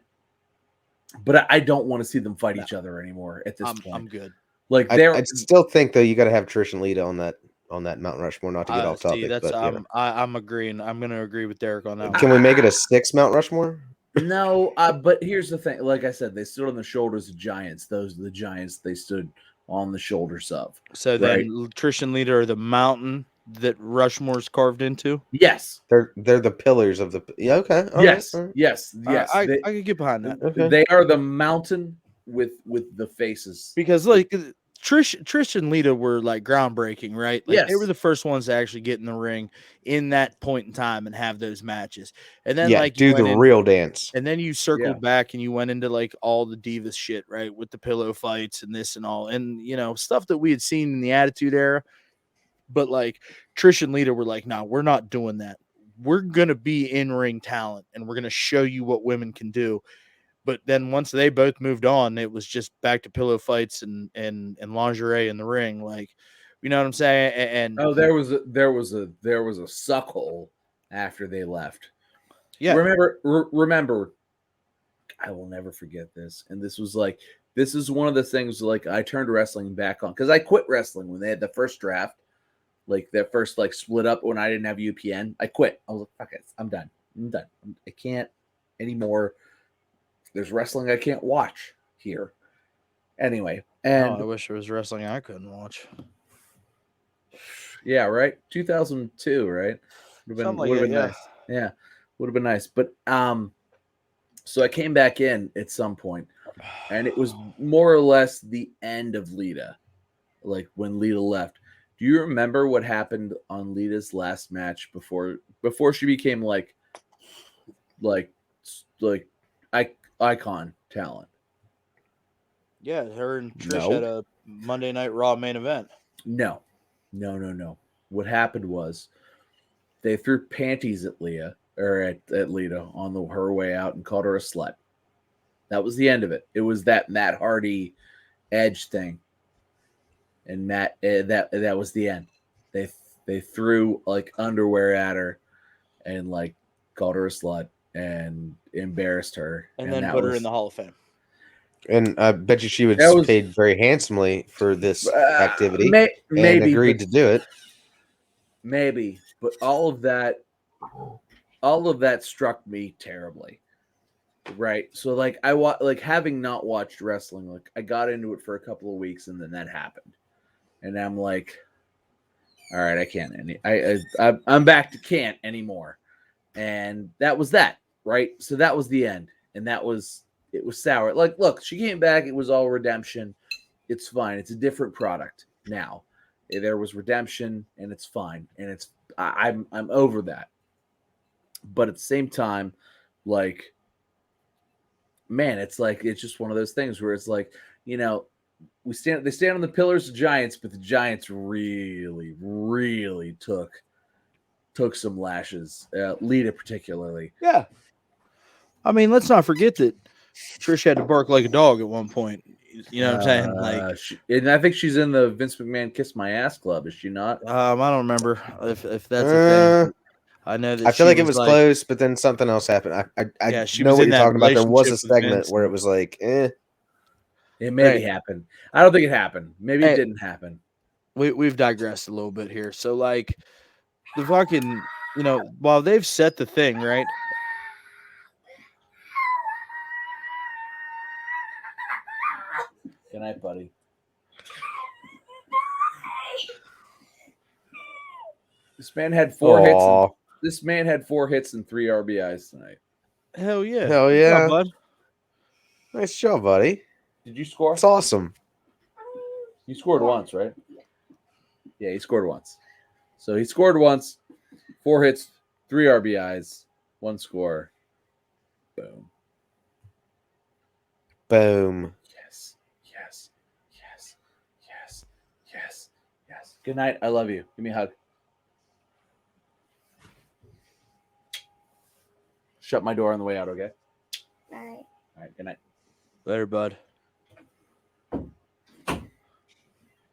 But I don't want to see them fight each other anymore at this point. I'm good. Like I still think though you got to have Trish and Lita on that Mount Rushmore. Not to get off topic, I'm agreeing. I'm going to agree with Derek on that. Can we make it a 6 Mount Rushmore? No, but here's the thing. Like I said, they stood on the shoulders of giants. Those are the giants they stood on the shoulders of. So then Trish and Lita are the mountain. that Rushmore's carved into. Yes. They're the pillars of the. Yeah, okay. all Yes. right, all right. Yes. I could get behind that Okay. They are the mountain with the faces. because like Trish and Lita were like groundbreaking, right? Like they Yes. were the first ones to actually get in the ring in that point in time and have those matches. And then Yeah, like do the real dance. and then you circled Yeah. back and you went into like all the Divas shit, right? With the pillow fights and this and all, and stuff that we had seen in the Attitude Era. But like Trish and Lita were like, "No, we're not doing that. We're gonna be in ring talent, and we're gonna show you what women can do." But then once they both moved on, it was just back to pillow fights and lingerie in the ring, like, you know what I'm saying? And Oh, there was a suck hole after they left. yeah, Remember, I will never forget this. And this is one of the things like I turned wrestling back on because I quit wrestling when they had the first draft, like their first like split up when I didn't have UPN. I quit. I was like, fuck it, I'm done. I can't anymore. There's wrestling I can't watch here. Anyway, and I wish there was wrestling I couldn't watch. yeah, right. 2002, right? Would have been nice. Yeah, would have been nice. But so I came back in at some point, and it was more or less the end of Lita, like when Lita left. Do you remember what happened on Lita's last match before she became like icon talent? Yeah, her and Trish No. had a Monday Night Raw main event. No. What happened was they threw panties at Lita on her way out and called her a slut. That was the end of it. It was that Matt Hardy Edge thing, and that was the end. They threw like underwear at her and like called her a slut and embarrassed her, and then put her in the Hall of Fame. And I bet you she was paid very handsomely for this activity and agreed to do it. Maybe, but all of that struck me terribly. Right. So like having not watched wrestling, like I got into it for a couple of weeks and then that happened. And I'm like, all right, I can't I'm back to can't anymore. And that was that, right? So that was the end. And it was sour. Like, look, she came back, it was all redemption. It's fine. It's a different product now. There was redemption and it's fine. And I'm over that. But at the same time, like, man, it's just one of those things where it's like, they stand on the pillars of giants, but the Giants really, really took some lashes, Lita particularly. Yeah. I mean, let's not forget that Trish had to bark like a dog at one point. You know what I'm saying? Like, and I think she's in the Vince McMahon Kiss My Ass Club, is she not? I don't remember if that's a thing. I know that I feel like it was close, but then something else happened. I know what you're talking about. There was a segment where it was like, It maybe happened. I don't think it happened. Maybe it didn't happen. We've digressed a little bit here. So like the fucking, while they've set the thing, right? Good night, buddy. This man had 4 hits. This man had 4 hits and 3 RBIs tonight. Hell yeah. Hell yeah. Job, bud. Nice job, buddy. Did you score? It's awesome. You scored once, right? Yeah, he scored once. So he scored once, 4 hits, 3 RBIs, 1 score. Boom. Boom. Yes. Good night. I love you. Give me a hug. Shut my door on the way out, okay? All right. Good night. Later, bud.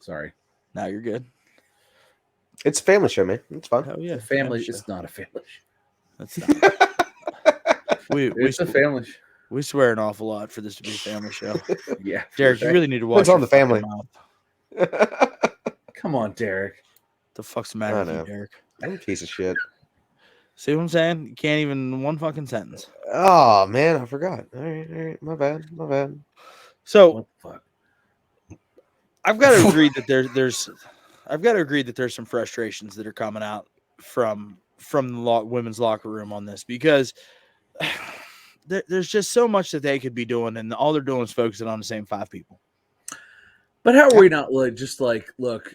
Sorry. Now you're good. It's a family show, man. It's fun. Hell yeah. It's not a family show. That's not. It's a family show. We swear an awful lot for this to be a family show. Yeah. Derek, you really need to watch It's on the family. Come on, Derek. The fuck's the matter with you, Derek? I'm a piece of shit. See what I'm saying? You can't even one fucking sentence. Oh man, I forgot. All right. My bad. So what the fuck? I've got to agree that there's I've got to agree that there's some frustrations that are coming out from the women's locker room on this, because there's just so much that they could be doing, and all they're doing is focusing on the same 5 people. But how are we not just like, look,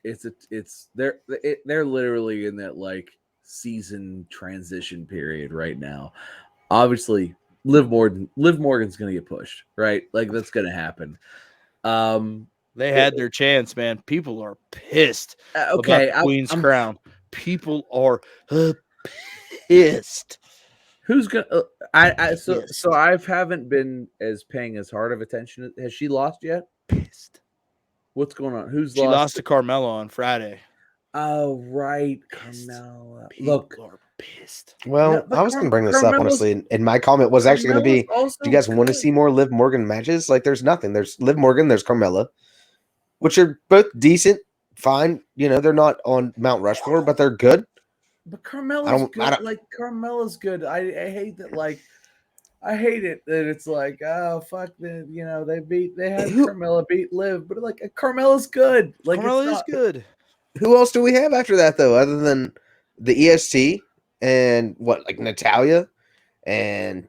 they're literally in that like season transition period right now. Obviously, Liv Morgan's gonna get pushed, right? Like that's gonna happen. They had their chance, man. People are pissed okay, about the Queen's crown. People are pissed. Who's gonna? So I haven't been as paying as hard of attention. Has she lost yet? Pissed. What's going on? She lost to Carmella on Friday. Oh right, Carmella. Look, are pissed. Well, I was going to bring this up honestly, and my comment was actually going to be: do you guys want to see more Liv Morgan matches? Like, there's nothing. There's Liv Morgan, there's Carmella, which are both decent, fine. You know, they're not on Mount Rushmore, but they're good. But Carmella's good. Like Carmella's good. I hate that. Like, I hate it that it's like, oh fuck, they had Carmella beat Liv, but like Carmella's good. Like Carmella is good. Who else do we have after that though, other than the EST and like Natalya and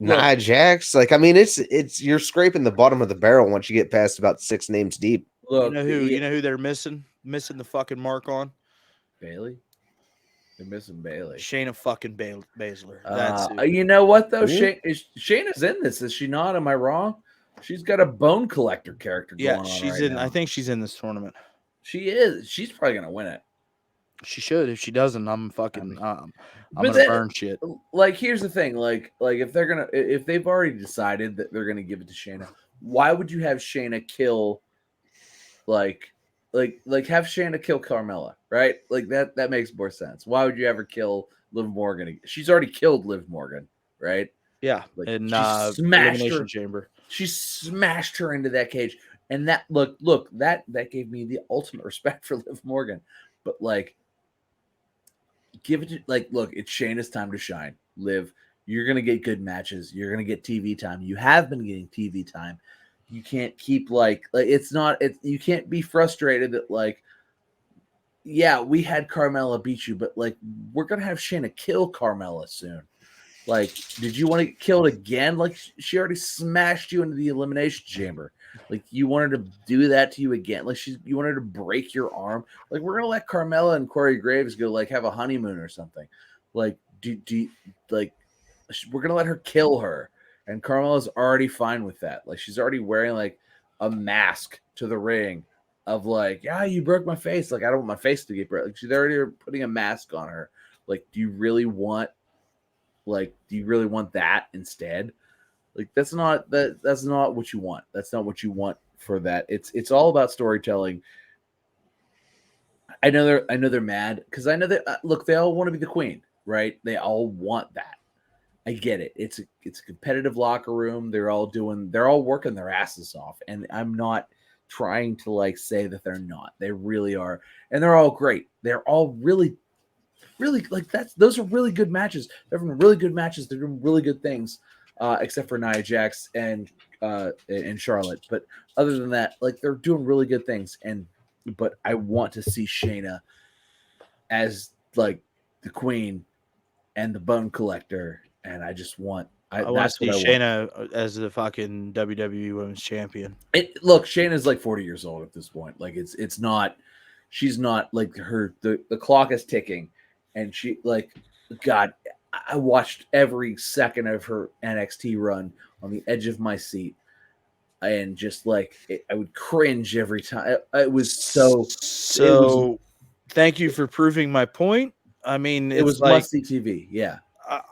Nia Jax? Like, I mean, it's you're scraping the bottom of the barrel once you get past about 6 names deep. Look, you know who they're missing the fucking mark on? Bailey. They're missing Bailey. Shayna fucking Baszler. You know what though? Shayna's in this, is she not? Am I wrong? She's got a bone collector character going on. Yeah, she's in. Now. I think she's in this tournament. She is. She's probably gonna win it. She should. If she doesn't, I'm fucking. I'm gonna burn shit. Like, here's the thing. Like if they've already decided that they're gonna give it to Shayna, why would you have Shayna kill? Like have Shayna kill Carmella, right? Like that makes more sense. Why would you ever kill Liv Morgan? She's already killed Liv Morgan, right? Yeah, like, in Elimination Chamber. She smashed her into that cage. And that look, that gave me the ultimate respect for Liv Morgan. But like, give it to, like, look, it's Shayna's time to shine. Liv, you're gonna get good matches. You're gonna get TV time. You have been getting TV time. You can't keep like you can't be frustrated that like, yeah, we had Carmella beat you, but like we're gonna have Shayna kill Carmella soon. Like, did you want to get killed again? Like, she already smashed you into the Elimination Chamber. Like, you wanted to do that to you again. Like, you wanted to break your arm. Like, we're gonna let Carmella and Corey Graves go like have a honeymoon or something. Like, we're gonna let her kill her. And Carmella's already fine with that. Like, she's already wearing like a mask to the ring of like, yeah, you broke my face. Like, I don't want my face to get broke. Like, she's already putting a mask on her. Like, do you really want that instead? Like, that's not what you want. That's not what you want for that. It's all about storytelling. I know they're mad because I know that look, they all want to be the queen, right? They all want that. I get it. It's a competitive locker room. They're all working their asses off, and I'm not trying to like say that they're not. They really are, and they're all great. They're all really like those are really good matches. They're having really good matches. They're doing really good things, except for Nia Jax and Charlotte. But other than that, like, they're doing really good things. But I want to see Shayna as like the queen and the bone collector, and I just want I want to see Shayna as the fucking WWE Women's Champion. Look, Shayna's like 40 years old at this point. Like, it's not. She's not like the clock is ticking. And she, like, God, I watched every second of her NXT run on the edge of my seat, and just like I would cringe every time. It was so. Thank you for proving my point. I mean, it was like must-see TV. Yeah,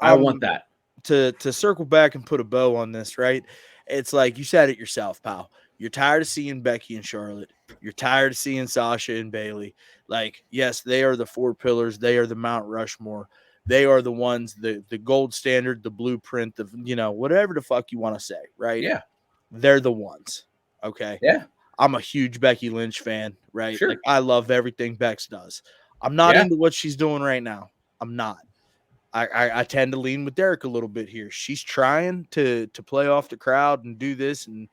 I want that. To circle back and put a bow on this, right? It's like you said it yourself, pal. You're tired of seeing Becky and Charlotte. You're tired of seeing Sasha and Bailey. Like, yes, they are the 4 pillars. They are the Mount Rushmore. They are the ones, the gold standard, the blueprint of, whatever the fuck you want to say, right? Yeah. They're the ones. Okay. Yeah. I'm a huge Becky Lynch fan, right? Sure. Like, I love everything Bex does. I'm not into what she's doing right now. I'm not. I tend to lean with Derek a little bit here. She's trying to play off the crowd and do this, and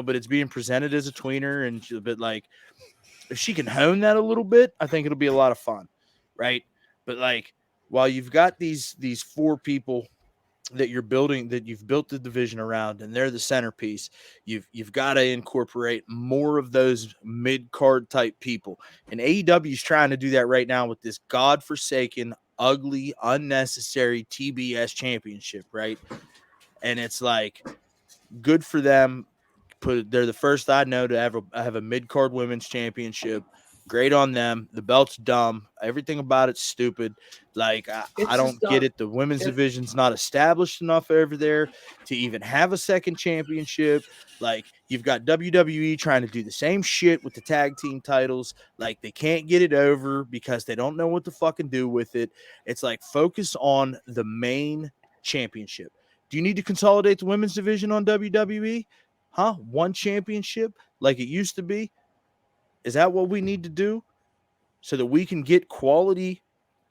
but it's being presented as a tweener, and but like if she can hone that a little bit, I think it'll be a lot of fun, right? But like, while you've got these 4 people that you've built the division around, and they're the centerpiece, you've got to incorporate more of those mid-card type people. And AEW is trying to do that right now with this godforsaken, ugly, unnecessary TBS championship, right? And it's like, good for them. They're the first I know to ever have a mid-card women's championship. Great on them. The belt's dumb. Everything about it's stupid. Like, I don't get it. The women's division's not established enough over there to even have a second championship. Like, you've got WWE trying to do the same shit with the tag team titles. Like, they can't get it over because they don't know what to fucking do with it. It's like, focus on the main championship. Do you need to consolidate the women's division on WWE? Huh? One championship like it used to be? Is that what we need to do so that we can get quality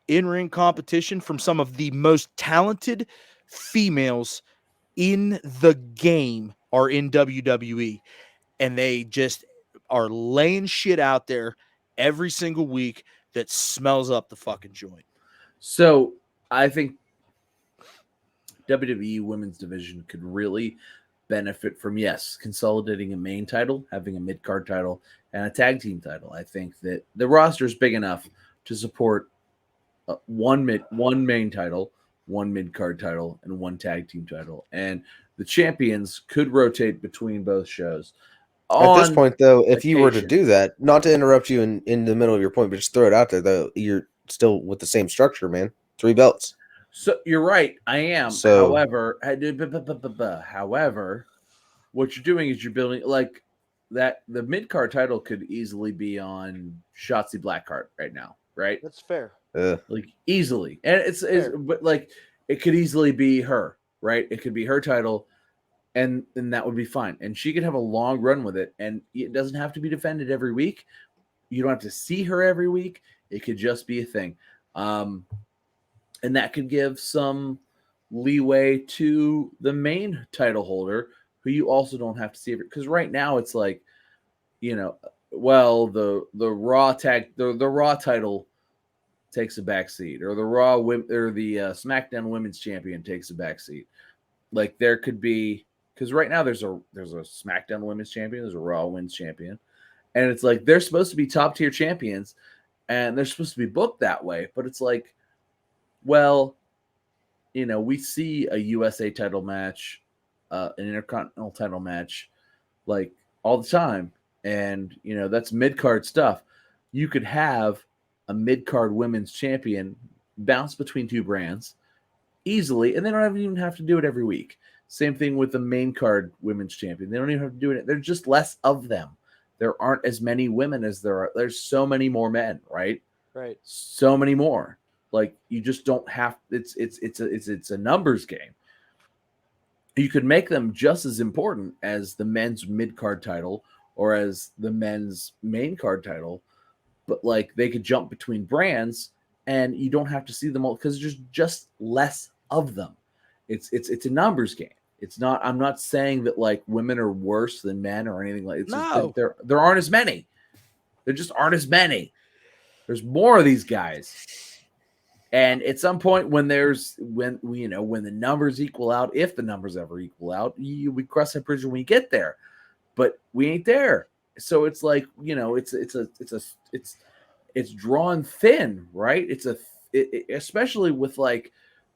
in-ring competition from some of the most talented females in the game are in WWE, and they just are laying shit out there every single week that smells up the fucking joint? So I think WWE women's division could really benefit from, yes, consolidating a main title, having a mid-card title, and a tag team title. I think that the roster is big enough to support one main title, one mid-card title, and one tag team title. And the champions could rotate between both shows. At this point, though, if you were to do that, not to interrupt you in the middle of your point, but just throw it out there, though, you're still with the same structure, man. 3 belts. So you're right, I am. So, however, what you're doing is you're building like that. The mid card title could easily be on Shotzi Blackheart right now, right? That's fair. Like easily, and it's but like it could easily be her, right? It could be her title, and that would be fine, and she could have a long run with it, and it doesn't have to be defended every week. You don't have to see her every week. It could just be a thing. And that could give some leeway to the main title holder, who you also don't have to see it. Because right now it's like, well, the Raw title takes a back seat, or the SmackDown Women's Champion takes a back seat. Like there could be, because right now there's a SmackDown Women's Champion, there's a Raw Women's Champion, and it's like they're supposed to be top tier champions, and they're supposed to be booked that way. But it's like, well, we see a USA title match, an Intercontinental title match, like all the time. And, that's mid-card stuff. You could have a mid-card women's champion bounce between 2 brands easily, and they don't even have to do it every week. Same thing with the main card women's champion. They don't even have to do it. There's just less of them. There aren't as many women as there are. There's so many more men, right? Right. So many more. Like you just don't have. It's a numbers game. You could make them just as important as the men's mid card title or as the men's main card title, but like they could jump between brands, and you don't have to see them all because there's just less of them. It's a numbers game. It's not. I'm not saying that like women are worse than men or anything like. It's just that there aren't as many. There just aren't as many. There's more of these guys. And at some point when the numbers equal out, if the numbers ever equal out, we cross that bridge when we get there, but we ain't there. So it's like, it's drawn thin, right? Especially with like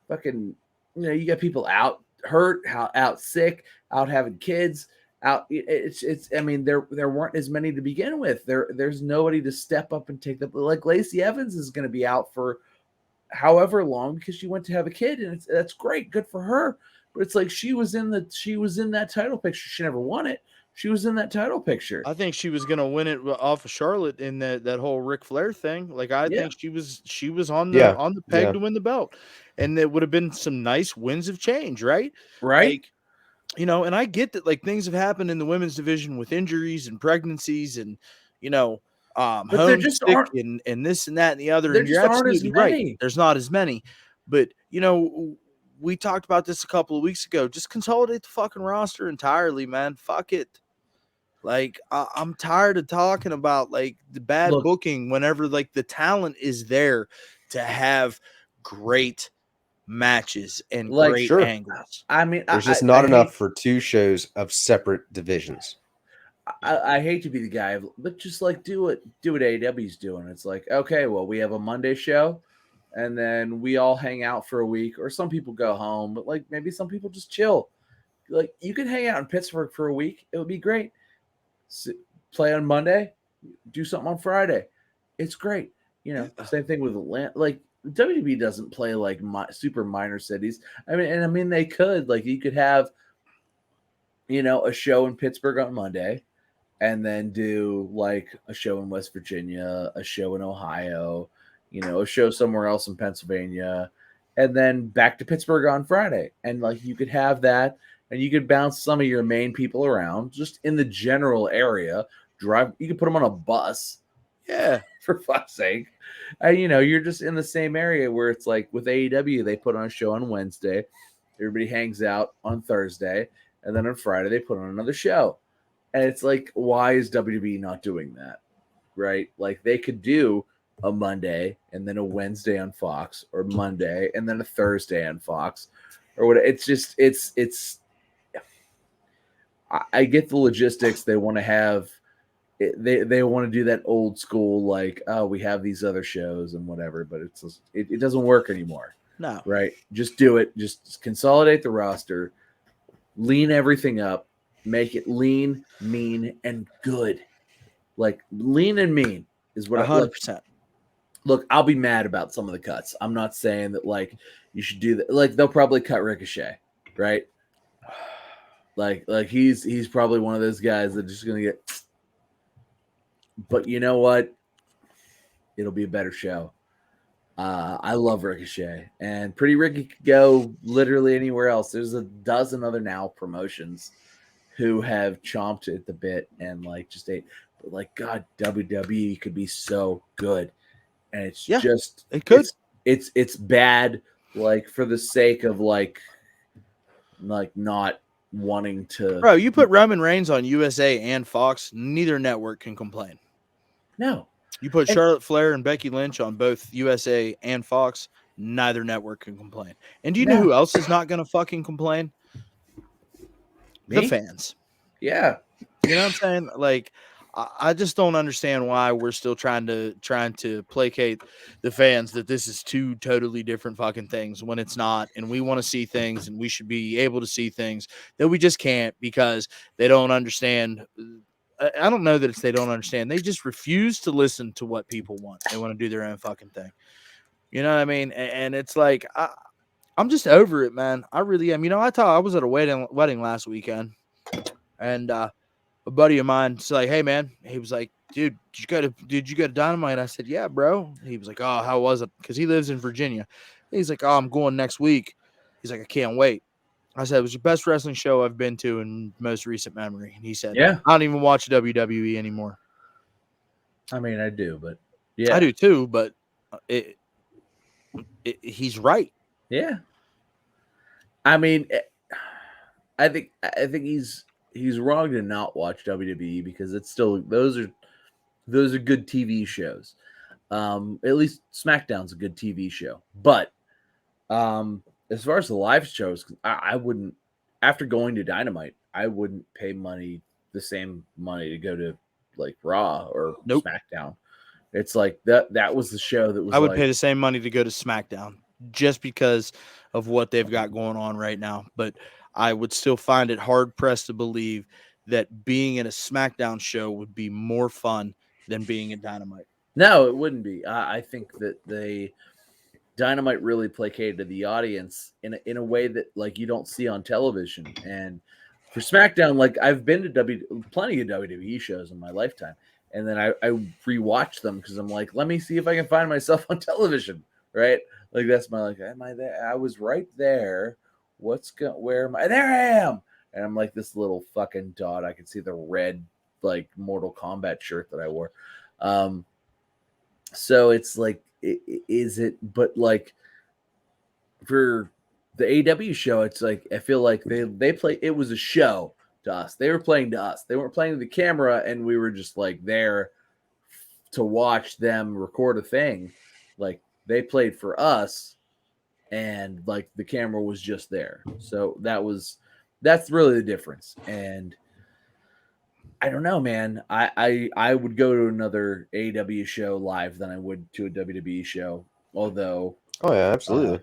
fucking, you got people out hurt, out sick, out having kids, out. There weren't as many to begin with. There's nobody to step up and take like Lacey Evans is going to be out for however long because she went to have a kid, and that's great, good for her. But it's like she was in that title picture. She never won it. She was in that title picture. I think she was gonna win it off of Charlotte in that whole Ric Flair thing. Like I think she was on the peg to win the belt, and there would have been some nice winds of change, right? Right. Like, and I get that like things have happened in the women's division with injuries and pregnancies and but there just aren't, and this and that and the other. There and just you're aren't absolutely as right. many. There's not as many, but we talked about this a couple of weeks ago. Just consolidate the fucking roster entirely, man. Fuck it. Like I'm tired of talking about like the bad booking whenever like the talent is there to have great matches and great angles. I mean, there's just not enough for two shows of separate divisions. I hate to be the guy, but just like do what AEW's doing. It's like, okay, well, we have a Monday show, and then we all hang out for a week, or some people go home, but like maybe some people just chill. Like you can hang out in Pittsburgh for a week; it would be great. Play on Monday, do something on Friday. It's great. You know, same thing with Atlanta. Like WWE doesn't play like super minor cities. I mean, they could. Like you could have, you know, a show in Pittsburgh on Monday, and then do like a show in West Virginia, a show in Ohio, you know, a show somewhere else in Pennsylvania, and then back to Pittsburgh on Friday. And like you could have that, and you could bounce some of your main people around just in the general area. You could put them on a bus. Yeah, for fuck's sake. And you know, you're just in the same area where it's like with AEW, they put on a show on Wednesday, everybody hangs out on Thursday, and then on Friday they put on another show. And it's like, why is WWE not doing that? Right? Like they could do a Monday and then a Wednesday on Fox, or Monday and then a Thursday on Fox, or what. It's just, it's. I get the logistics. They want to have, they want to do that old school, like, oh, we have these other shows and whatever, but it doesn't work anymore. No. Right? Just do it. Just consolidate the roster, lean everything up. Make it lean, mean, and good. Like lean and mean is what 100%. Look, I'll be mad about some of the cuts. I'm not saying that like you should do that. Like they'll probably cut Ricochet, right? Like he's probably one of those guys that's just gonna get. But you know what? It'll be a better show. I love Ricochet, and Pretty Ricky could go literally anywhere else. There's a dozen other now promotions who have chomped at the bit and like just ate. But like, God, WWE could be so good, and it's just it could. It's bad, like for the sake of like not wanting to. Bro, you put Roman Reigns on USA and Fox, neither network can complain. No, you put Charlotte Flair and Becky Lynch on both USA and Fox, neither network can complain. And do you know who else is not going to fucking complain? Me? The fans. Yeah. You know what I'm saying? Like, I just don't understand why we're still trying to placate the fans that this is two totally different fucking things when it's not. And we want to see things, and we should be able to see things that we just can't because they don't understand. I don't know that it's they don't understand. They just refuse to listen to what people want. They want to do their own fucking thing. You know what I mean? And it's like, I'm just over it, man. I really am. You know, I was at a wedding last weekend, and a buddy of mine was like, "Hey, man," he was like, "Dude, did you go to Dynamite?" I said, "Yeah, bro." He was like, "Oh, how was it?" Because he lives in Virginia. He's like, "Oh, I'm going next week." He's like, "I can't wait." I said, "It was the best wrestling show I've been to in most recent memory." And he said, "Yeah, I don't even watch WWE anymore." I mean, I do, but yeah, I do too. But he's right. Yeah. I mean, I think he's wrong to not watch WWE because it's still those are good TV shows. At least SmackDown's a good TV show, but as far as the live shows, I wouldn't. After going to Dynamite, I wouldn't pay the same money to go to like Raw or SmackDown. It's like that was the show that was. I would pay the same money to go to SmackDown just because of what they've got going on right now, but I would still find it hard pressed to believe that being in a SmackDown show would be more fun than being in Dynamite. No, it wouldn't be. I think that Dynamite really placated the audience in a way that like you don't see on television. And for SmackDown, like I've been to plenty of WWE shows in my lifetime, and then I rewatch them because I'm like, let me see if I can find myself on television, right? Like that's my like, am I there? I was right there. Where am I? There I am. And I'm like this little fucking dot. I can see the red like Mortal Kombat shirt that I wore. So it's like, is it? But like for the AEW show, it's like I feel like they play. It was a show, to us. They were playing to us. They weren't playing to the camera, and we were just like there to watch them record a thing. Like they played for us, and like the camera was just there. So that's really the difference. And I don't know, man. I would go to another AEW show live than I would to a WWE show. Although, Oh yeah, absolutely.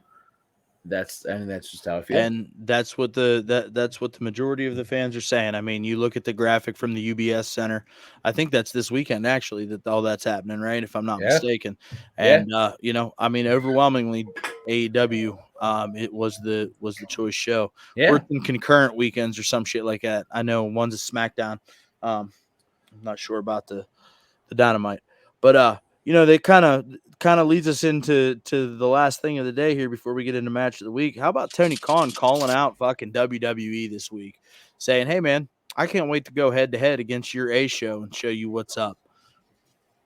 that's just how I feel. And that's what that's what the majority of the fans are saying. I mean, you look at the graphic from the UBS Center. I think that's this weekend actually that all that's happening, right? If I'm not mistaken. And you know, I mean, overwhelmingly AEW it was the choice show. Yeah. Or in concurrent weekends or some shit like that. I know one's a SmackDown. I'm not sure about the Dynamite. But you know, they kind of leads us into the last thing of the day here before we get into match of the week. How about Tony Khan calling out fucking WWE this week, saying, "Hey man, I can't wait to go head to head against your A show and show you what's up."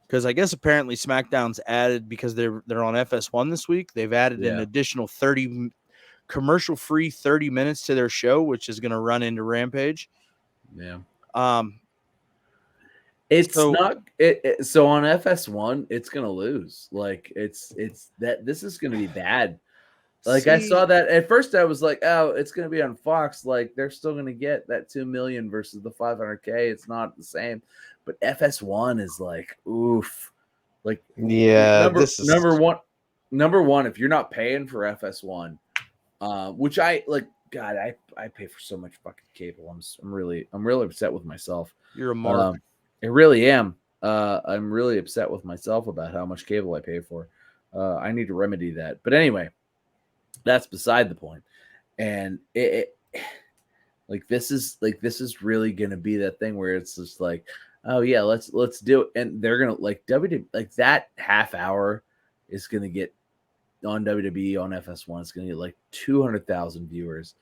Because I guess apparently SmackDown's added, because they're on FS1 this week, they've added an additional 30 commercial-free 30 minutes to their show, which is going to run into Rampage. Yeah. It's so on FS1, it's gonna lose. Like it's that this is gonna be bad. Like I saw that at first, I was like, oh, it's gonna be on Fox. Like they're still gonna get that 2 million versus the 500K. It's not the same, but FS1 is like, oof. Like number one. If you're not paying for FS1, which I like, God, I pay for so much fucking cable. I'm really upset with myself. You're a mark. I really am. I'm really upset with myself about how much cable I pay for. I need to remedy that. But anyway, that's beside the point. And this is really gonna be that thing where it's just like, oh yeah, let's do it. And they're gonna like that half hour is gonna get on WWE on FS1. It's gonna get like 200,000 viewers,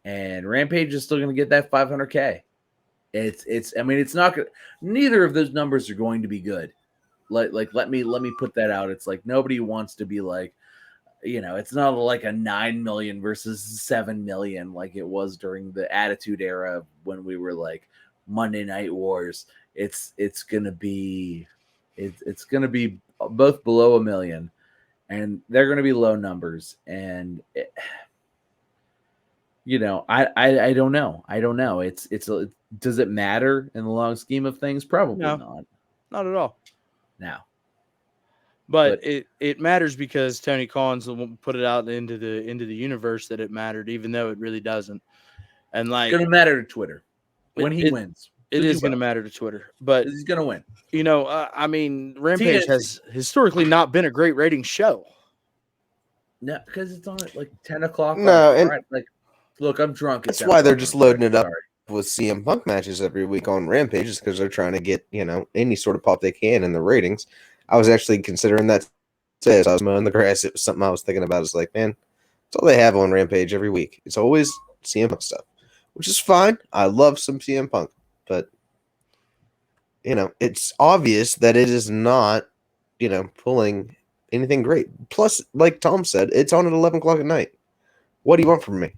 and Rampage is still gonna get that 500K. I mean, it's not good. Neither of those numbers are going to be good. Like let me put that out. It's like nobody wants to be like, you know, it's not like a 9 million versus 7 million like it was during the Attitude Era when we were like Monday Night Wars. It's gonna be both below 1 million, and they're gonna be low numbers. And you know, I don't know. I don't know. Does it matter in the long scheme of things? Probably not. Not at all. Now, but it matters because Tony Khan's put it out into the universe that it mattered, even though it really doesn't. And like, it's going to matter to Twitter when he wins. It is going to matter to Twitter, but he's going to win. You know, I mean, Rampage has historically not been a great rating show. No, because it's on at like 10 o'clock. No, and like, look, I'm drunk. That's why they're just loading it up with CM Punk matches every week on Rampage, is because they're trying to get, you know, any sort of pop they can in the ratings. I was actually considering that today as I was mowing the grass. It was something I was thinking about. It's like, man, that's all they have on Rampage every week. It's always CM Punk stuff, which is fine. I love some CM Punk, but you know, it's obvious that it is not, you know, pulling anything great. Plus, like Tom said, it's on at 11 o'clock at night. What do you want from me?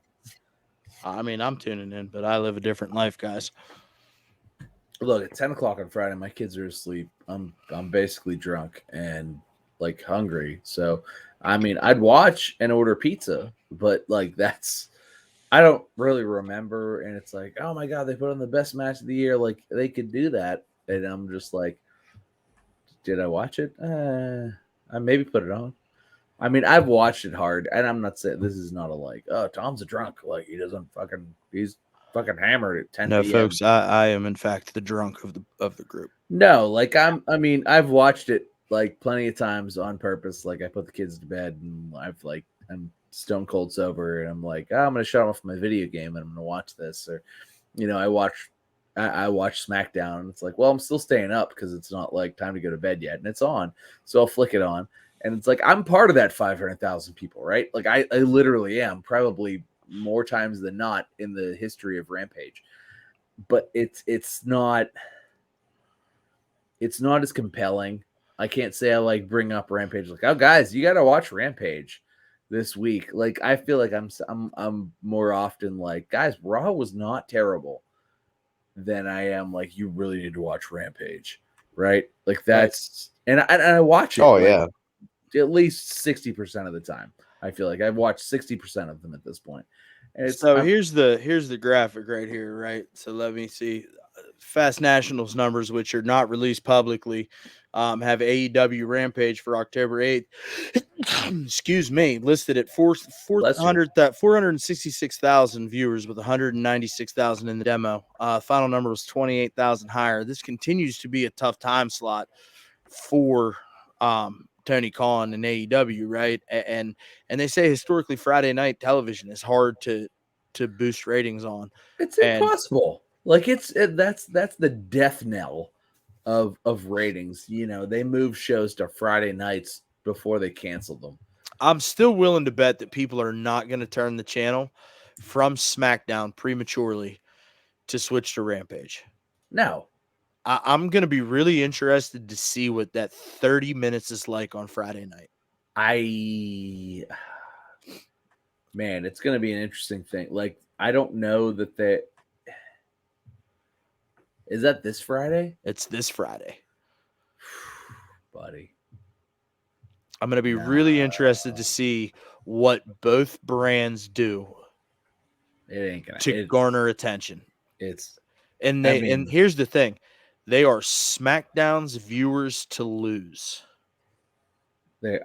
I mean, I'm tuning in, but I live a different life, guys. Look, at 10 o'clock on Friday, my kids are asleep. I'm basically drunk and like hungry. So, I mean, I'd watch and order pizza, but like I don't really remember. And it's like, oh my God, they put on the best match of the year. Like they could do that. And I'm just like, did I watch it? I maybe put it on. I mean, I've watched it hard, and I'm not saying this is not a like, oh, Tom's a drunk. Like he's fucking hammered at 10 No, p.m. folks, I am in fact the drunk of the group. No, like I mean, I've watched it like plenty of times on purpose. Like I put the kids to bed, and I'm stone cold sober, and I'm like, oh, I'm gonna shut off my video game, and I'm gonna watch this. Or, you know, I watch SmackDown, and it's like, well, I'm still staying up because it's not like time to go to bed yet, and it's on, so I'll flick it on. And it's like, I'm part of that 500,000 people, right? Like I literally am, probably more times than not in the history of Rampage. But it's not as compelling. I can't say I like bring up Rampage like, oh guys, you got to watch Rampage this week. Like I feel like I'm more often like, guys, Raw was not terrible. than I am like, you really need to watch Rampage, right? Like that's and I watch it. Oh like, yeah. at least 60% of the time. I feel like I've watched 60% of them at this point. And it's So here's the graphic right here, right? So let me see. Fast Nationals numbers, which are not released publicly, have AEW Rampage for October 8th. Excuse me, listed at 466,000 viewers with 196,000 in the demo. Final number was 28,000 higher. This continues to be a tough time slot for Tony Khan and AEW, right? And they say historically Friday night television is hard to boost ratings on. It's impossible. Like that's the death knell of ratings. You know, they move shows to Friday nights before they cancel them. I'm still willing to bet that people are not going to turn the channel from SmackDown prematurely to switch to Rampage. No. I'm going to be really interested to see what that 30 minutes is like on Friday night. Man, it's going to be an interesting thing. Like, I don't know that is that this Friday? It's this Friday. Buddy. I'm going to be really interested to see what both brands do. It ain't going to garner attention. And here's the thing. They are SmackDown's viewers to lose. God,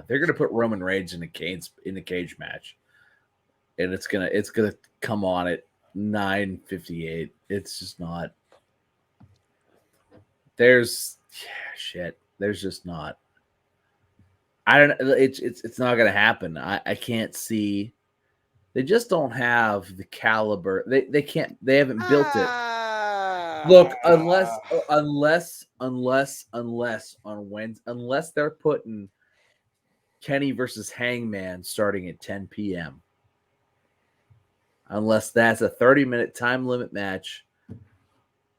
they're gonna put Roman Reigns in a cage match, and it's gonna come on at 9:58. It's just not. There's just not. I don't. It's not gonna happen. I can't see. They just don't have the caliber. They can't. They haven't built it. Look, unless on Wednesday, unless they're putting Kenny versus Hangman starting at 10 p.m. Unless that's a 30-minute time limit match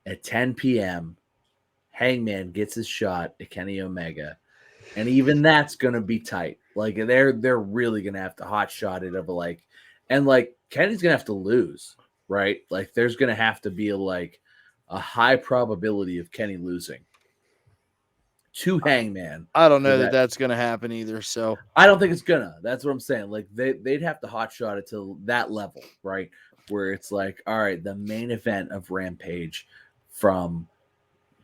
at 10 p.m. Hangman gets his shot at Kenny Omega, and even that's gonna be tight. Like they're really gonna have to hot shot it of Kenny's gonna have to lose, right? Like there's gonna have to be a high probability of Kenny losing to Hangman. I don't know that that's going to happen either. So I don't think it's gonna. That's what I'm saying. Like they'd have to hotshot it to that level, right? Where it's like, all right, the main event of Rampage from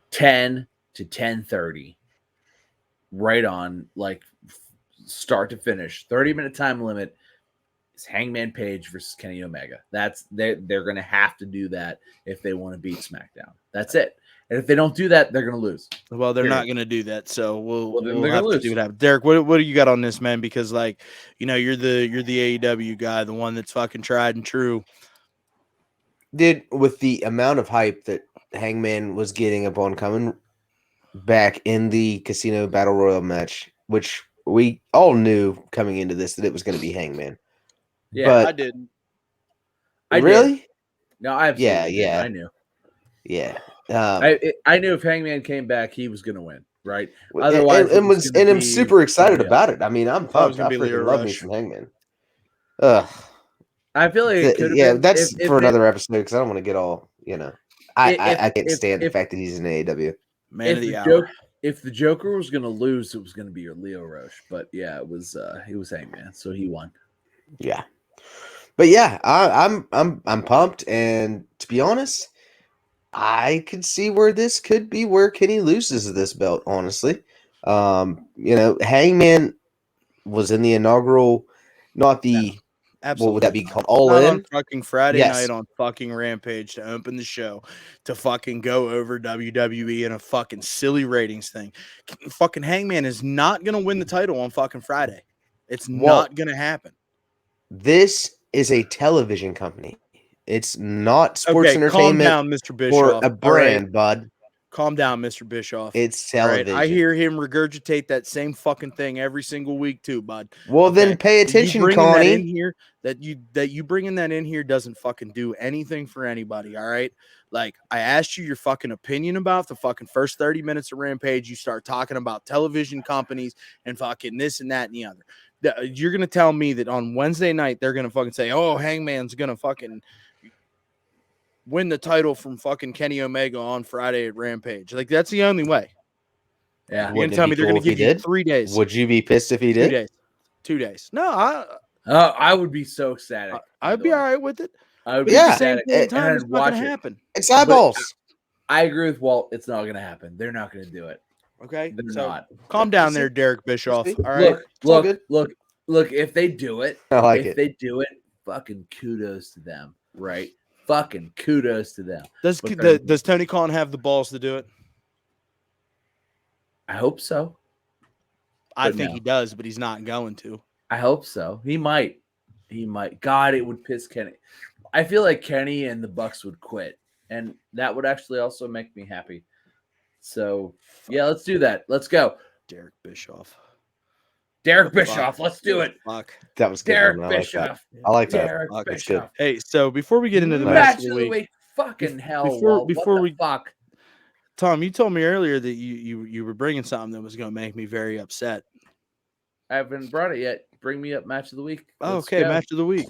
10 to 10:30, right on, like start to finish, 30-minute time limit. It's Hangman Page versus Kenny Omega. They're going to have to do that if they want to beat SmackDown. That's it. And if they don't do that, they're going to lose. Well, they're not going to do that. So we'll have to do that. Derek, what do you got on this, man? Because you're the AEW guy, the one that's fucking tried and true. Dude, with the amount of hype that Hangman was getting upon coming back in the Casino Battle Royal match, which we all knew coming into this that it was going to be Hangman. Yeah, but I didn't. Really? Did. No, I absolutely did. Yeah. I knew. Yeah. I knew if Hangman came back, he was going to win, right? Otherwise, I'm super excited about it. I mean, I'm pumped. I freaking love me some Hangman. I feel like it could have been. That's for another episode because I don't want to get all, I can't stand the fact that he's in AEW. Man of the hour. If the Joker was going to lose, it was going to be your Leo Rush. But yeah, it was Hangman, so he won. Yeah. But yeah, I'm pumped, and to be honest, I could see where this could be where Kenny loses this belt. Honestly, Hangman was in the inaugural, not the Absolutely. What would that be called? All not in on fucking Friday night on fucking Rampage to open the show to fucking go over WWE in a fucking silly ratings thing. Fucking Hangman is not gonna win the title on fucking Friday. It's not gonna happen. This is a television company. It's not sports entertainment. Calm down, Mr. Bischoff. Or a brand, bud. Calm down, Mr. Bischoff. It's television. Right? I hear him regurgitate that same fucking thing every single week too, bud. Well, then pay attention, Connie. That you bringing that in here doesn't fucking do anything for anybody, all right? Like, I asked you your fucking opinion about the fucking first 30 minutes of Rampage. You start talking about television companies and fucking this and that and the other. You're gonna tell me that on Wednesday night they're gonna fucking say, "Oh, Hangman's gonna fucking win the title from fucking Kenny Omega on Friday at Rampage." Like that's the only way. Yeah. You're gonna tell me they're gonna give you 3 days. Would you be pissed if he 2 did? days. 2 days. No, I would be so ecstatic. I'd be all right with it. I would But be at the same ecstatic. time, And it's I'd not watch gonna it. happen. It's eyeballs. I agree with Walt. It's not going to happen. They're not going to do it. Okay, They're so not. calm down there, Derek Bischoff. See? All right. Look. If they do it, I like if it. they do it, fucking kudos to them, right? Fucking kudos to them. Does Tony Khan have the balls to do it? I hope so. I But think no. he does, but he's not going to. I hope so. He might. God, it would piss Kenny. I feel like Kenny and the Bucks would quit, and that would actually also make me happy. So yeah, let's do that. Let's go, Derek Bischoff. Derek Bischoff. Let's do it. Fuck. That was good. Derek man. I like that. Bischoff. I like that. Derek Fuck, it's good. Bischoff. Hey, so before we get into the Match match of the week, fucking hell. before- Walt, before what we- the fuck. Tom, you told me earlier that you were bringing something that was going to make me very upset. I haven't brought it yet. Bring me up match of the week. Oh, Let's okay, go. match of the week.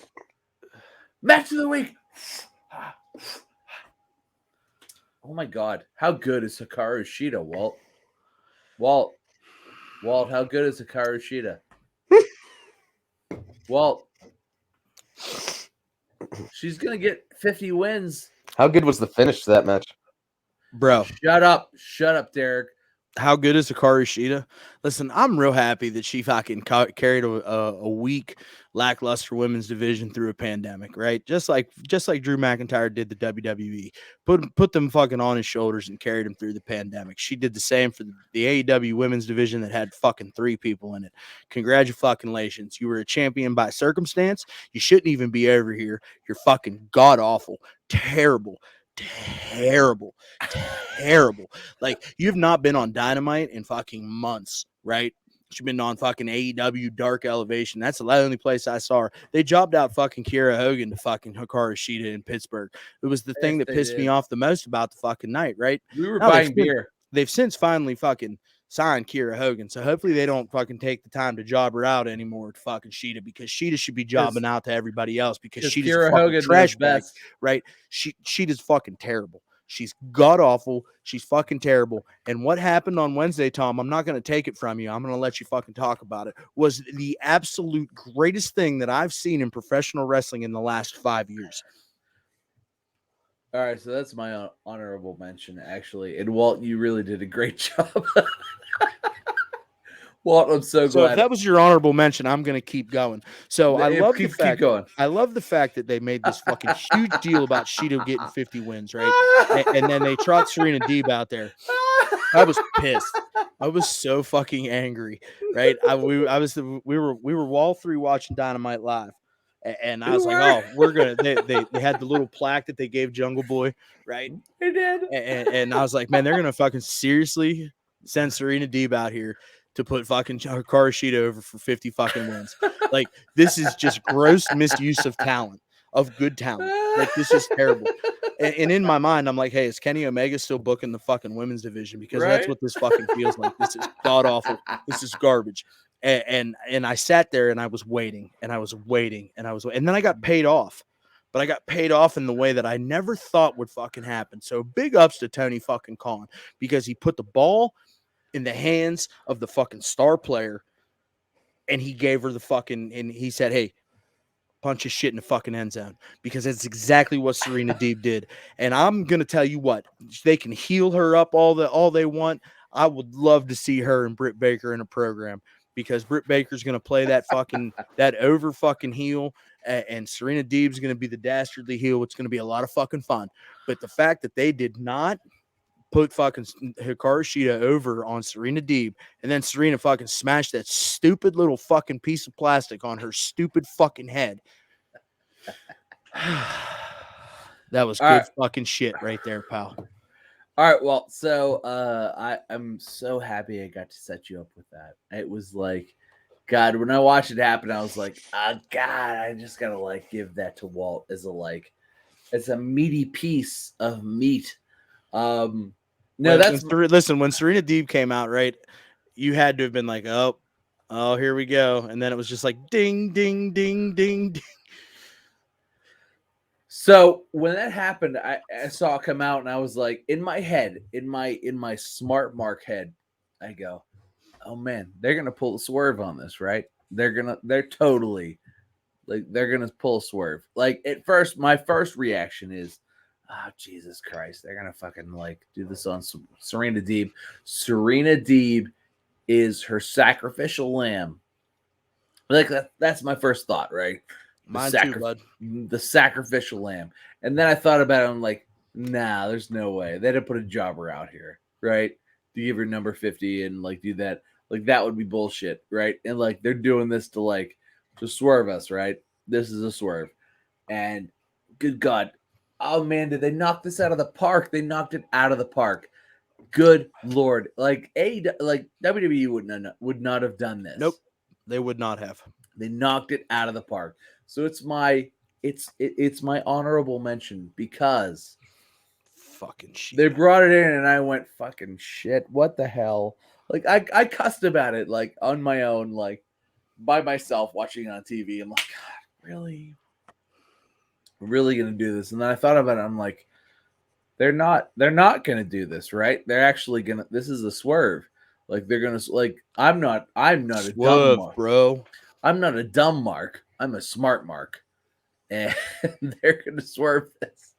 Match of the week. Oh my god, how good is Hikaru Shida, Walt? Walt, how good is Hikaru Shida? Walt, she's gonna get 50 wins. How good was the finish to that match? Bro, Shut up, Derek. how good is Hikaru Shida? Listen, I'm real happy that she fucking carried a weak, lackluster women's division through a pandemic, right? Just like Drew McIntyre did the WWE. Put them fucking on his shoulders and carried him through the pandemic. She did the same for the AEW women's division that had fucking 3 people in it. Congratulations. You were a champion by circumstance. You shouldn't even be over here. You're fucking god-awful, terrible. Like, you've not been on Dynamite in fucking months, right? She's been on fucking AEW Dark Elevation. That's the only place I saw her. They jobbed out fucking Kiera Hogan to fucking Hikaru Shida in Pittsburgh. It was the thing that they pissed me did. off the most about the fucking night, right? We were Now, buying beer. They've since finally fucking signed Kiera Hogan, so hopefully they don't fucking take the time to job her out anymore to fucking Shida, because Shida should be jobbing out to everybody else, because Sheeta's Kiera a fucking Hogan trash knows bag, best. right? Sheeta's fucking terrible. She's god awful. She's fucking terrible. And what happened on Wednesday, Tom, I'm not going to take it from you. I'm going to let you fucking talk about it. Was the absolute greatest thing that I've seen in professional wrestling in the last 5 years. All right, so that's my honorable mention, actually. And Walt, you really did a great job. Walt, I'm so glad. So if that was your honorable mention, I'm going to keep going. So I love the fact. Keep going. I love the fact that they made this fucking huge deal about Shida getting 50 wins, right? And then they trot Serena Deeb out there. I was pissed. I was so fucking angry, right? We were all 3 watching Dynamite live, and I was like, oh, we're gonna. They had the little plaque that they gave Jungle Boy, right? They did. And I was like, man, they're gonna fucking seriously send Serena Deeb out here to put fucking Hikaru Shida over for 50 fucking wins. Like, this is just gross misuse of talent, of good talent. Like, this is terrible. And in my mind, I'm like, hey, is Kenny Omega still booking the fucking women's division? Because that's what this fucking feels like. This is god awful. This is garbage. And I sat there and I was waiting and then I got paid off. But I got paid off in the way that I never thought would fucking happen. So big ups to Tony fucking Khan, because he put the ball in the hands of the fucking star player, and he gave her the fucking, and he said, hey, punch his shit in the fucking end zone, because that's exactly what Serena Deeb did. And I'm going to tell you what, they can heal her up all they want. I would love to see her and Britt Baker in a program, because Britt Baker's going to play that fucking, that over fucking heel, and Serena Deeb's going to be the dastardly heel. It's going to be a lot of fucking fun. But the fact that they did not put fucking Hikaru Shida over on Serena Deeb, and then Serena fucking smashed that stupid little fucking piece of plastic on her stupid fucking head. That was good fucking shit right there, pal. All right, well, so I'm so happy I got to set you up with that. It was like, God, when I watched it happen, I was like, oh, God, I just gotta like give that to Walt as a meaty piece of meat. No, that's listen. When Serena Deeb came out, right, you had to have been like, oh, Oh, here we go. And then it was just like ding, ding, ding, ding, ding. So when that happened, I saw it come out, and I was like, in my head, in my smart mark head, I go, oh man, they're gonna pull a swerve on this, right? They're totally like they're gonna pull a swerve. Like at first, my first reaction is, oh Jesus Christ, they're gonna fucking like do this on Serena Deeb. Serena Deeb is her sacrificial lamb. Like that's my first thought, right? Mine too, bud. The sacrificial lamb. And then I thought about it. I'm like, nah, there's no way. They'd have put a jobber out here, right? To give her number 50 and like do that. Like that would be bullshit, right? And like they're doing this to swerve us, right? This is a swerve. And good God. Oh man, did they knock this out of the park? They knocked it out of the park. Good Lord. Like WWE would not have done this. Nope. They would not have. They knocked it out of the park. So it's my honorable mention because fucking shit. They brought it in and I went fucking shit. What the hell? Like I cussed about it like on my own, like by myself watching it on TV. I'm like, God, really? We're really gonna do this? And then I thought about it. I'm like, they're not gonna do this, right? They're actually gonna. This is a swerve. Like they're gonna like. I'm not a dumb mark, bro. I'm not a dumb mark. I'm a smart mark, and they're gonna swerve this.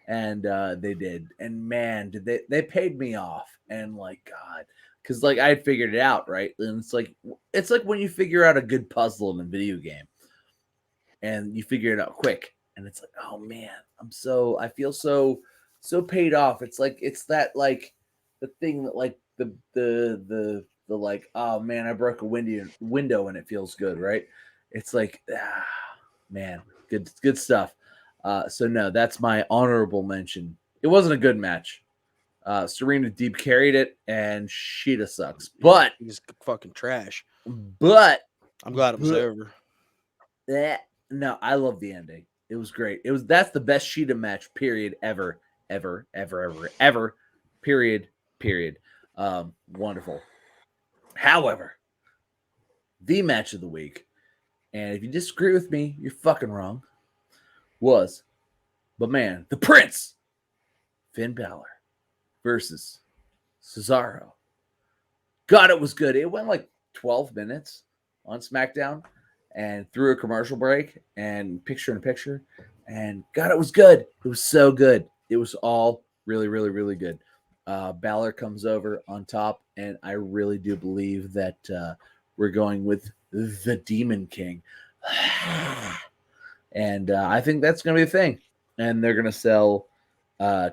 And they did. And man, did they paid me off. And like God, because like I had figured it out, right? And it's like when you figure out a good puzzle in a video game, and you figure it out quick, and it's like, oh man, I feel so paid off. It's like it's that like the thing that like the like, oh man, I broke a window and it feels good, right? It's like, man, good stuff. So no, that's my honorable mention. It wasn't a good match. Serena Deeb carried it, and Sheeta sucks. But he's fucking trash. But I'm glad it was over. No, I love the ending. It was great. That's the best Sheeta match, period, ever. Period. Wonderful. However, the match of the week, and if you disagree with me, you're fucking wrong, was, but man, the Prince, Finn Balor versus Cesaro. God, it was good. It went like 12 minutes on SmackDown and through a commercial break and picture-in-picture. And God, it was good. It was so good. It was all really, really, really good. Balor comes over on top, and I really do believe that we're going with the Demon King. And I think that's going to be a thing. And they're going to sell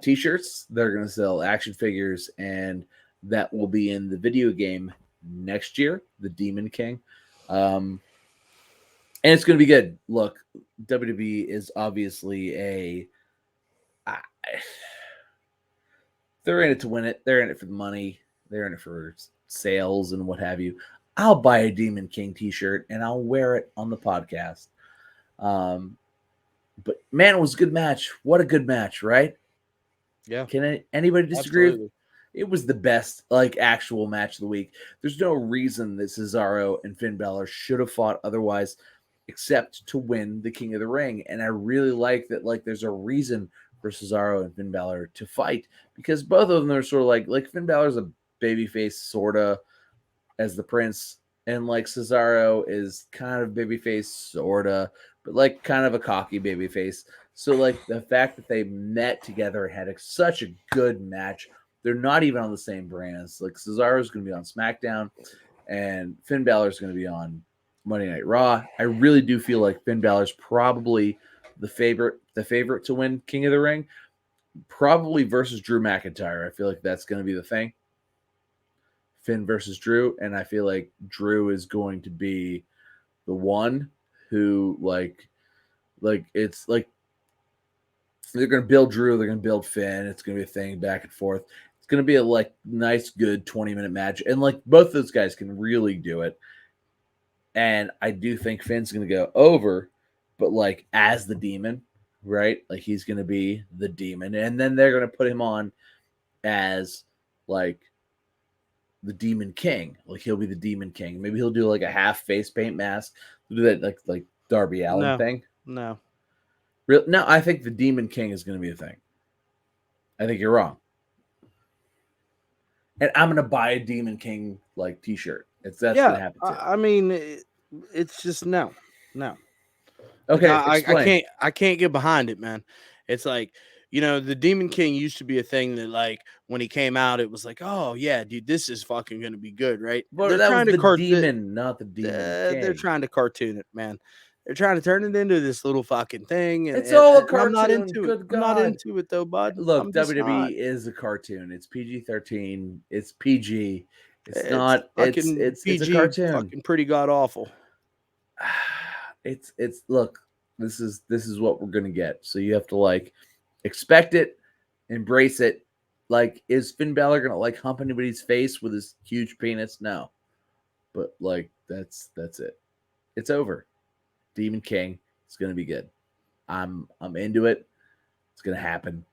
T-shirts. They're going to sell action figures, and that will be in the video game next year, the Demon King. And it's going to be good. Look, WWE is obviously they're in it to win it. They're in it for the money. They're in it for sales and what have you. I'll buy a Demon King t-shirt and I'll wear it on the podcast. But man, it was a good match. What a good match, right? Yeah. Can anybody disagree? Absolutely. It was the best, like, actual match of the week. There's no reason that Cesaro and Finn Balor should have fought otherwise, except to win the King of the Ring. And I really like that. Like, there's a reason for Cesaro and Finn Balor to fight, because both of them are sort of like Finn Balor's a babyface, sorta, as the Prince, and like Cesaro is kind of babyface, sorta, but like kind of a cocky babyface. So like the fact that they met together and had such a good match. They're not even on the same brands. Like Cesaro's going to be on SmackDown, and Finn Balor's going to be on Monday Night Raw. I really do feel like Finn Balor's probably the favorite to win King of the Ring, probably versus Drew McIntyre. I feel like that's going to be the thing. Finn versus Drew, and I feel like Drew is going to be the one who like it's like they're going to build Drew, they're going to build Finn. It's going to be a thing back and forth. It's going to be a like nice, good 20-minute match, and like both those guys can really do it. And I do think Finn's going to go over, but like as the Demon, right? Like he's going to be the Demon, and then they're going to put him on as like the Demon King. Like he'll be the Demon King. Maybe he'll do like a half face paint mask. He'll do that like Darby Allin thing. No. No, I think the Demon King is going to be a thing. I think you're wrong. And I'm going to buy a Demon King like T-shirt. That's going to happen too. I mean, it's just no. Okay, I can't get behind it, man. It's like, you know, the Demon King used to be a thing that, like, when he came out, it was like, oh yeah, dude, this is fucking gonna be good, right? But that was the demon, not the Demon King. They're trying to cartoon it, man. They're trying to turn it into this little fucking thing. It's all a cartoon. I'm not into it. I'm not into it though, bud. Look, WWE is a cartoon. It's PG-13. It's PG. It's not. It's PG, a cartoon. Fucking pretty god awful. It's look. This is what we're gonna get. So you have to like expect it, embrace it. Like, is Finn Balor gonna like hump anybody's face with his huge penis? No, but like that's it. It's over. Demon King. It's gonna be good. I'm into it. It's gonna happen.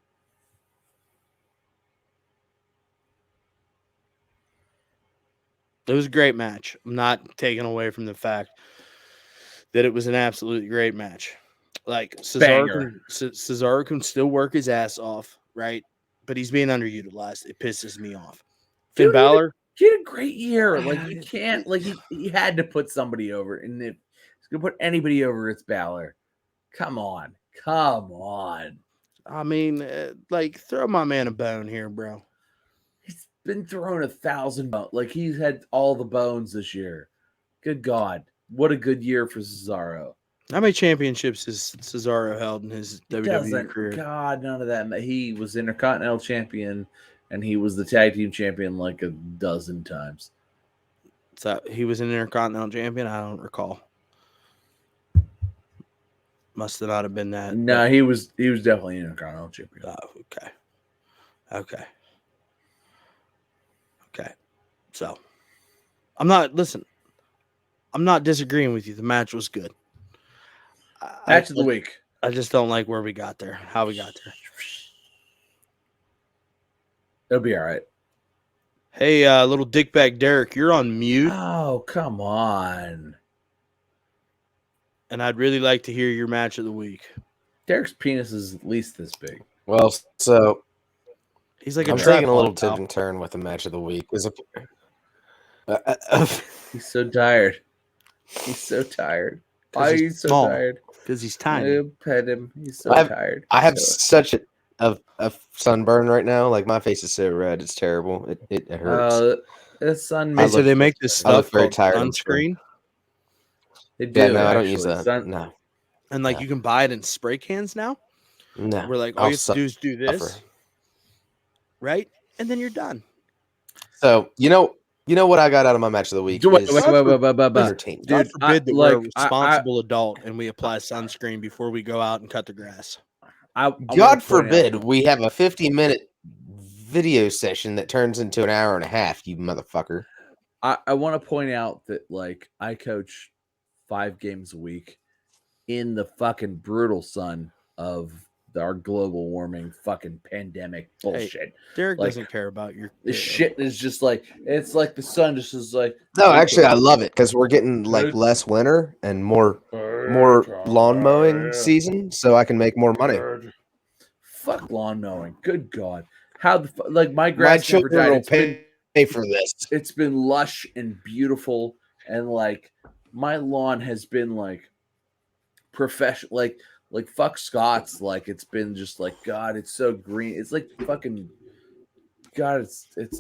It was a great match. I'm not taking away from the fact that it was an absolutely great match. Like Cesaro can still work his ass off, right? But he's being underutilized. It pisses me off. Finn Balor, he had a great year. Like you can't like he had to put somebody over, and if he's gonna put anybody over, it's Balor. Come on. I mean, like throw my man a bone here, bro. He's been thrown 1,000 bones. Like he's had all the bones this year. Good God, what a good year for Cesaro. How many championships has Cesaro held in his WWE career? God, none of that. He was Intercontinental Champion, and he was the Tag Team Champion like a dozen times. So he was an Intercontinental Champion? I don't recall. Must have not have been that. No, he was definitely an Intercontinental Champion. Oh, okay. So, I'm not disagreeing with you. The match was good. Match of the week. I just don't like where we got there, how we got there. It'll be all right. Hey, little dickbag Derek, you're on mute. Oh, come on. And I'd really like to hear your match of the week. Derek's penis is at least this big. Well, so he's like I'm taking a little tip and turn with the match of the week. He's so tired. Why are you so tired? Because he's tiny. Pet him. He's so tired. I have such a sunburn right now. Like my face is so red. It's terrible. It hurts. The sun. So they make this stuff called sunscreen. They do. Yeah, no, I don't use that. No. And like you can buy it in spray cans now. No. We're like, all you have to do is do this, right? And then you're done. So you know what I got out of my match of the week? Wait. Entertainment. God forbid that we're a responsible adult and we apply sunscreen before we go out and cut the grass. God forbid we have a 50-minute video session that turns into an hour and a half, you motherfucker. I want to point out that like I coach 5 games a week in the fucking brutal sun of our global warming fucking pandemic bullshit. Hey, Derek doesn't care about your this shit is just like it's like the sun just is like no, actually I love it because we're getting like less winter and more lawn mowing season, so I can make more money. Fuck lawn mowing. Good God. How the like my grass never died. Will pay for this. It's been lush and beautiful, and like my lawn has been like professional, like fuck Scott's. Like it's been just like God. It's so green. It's like fucking God. It's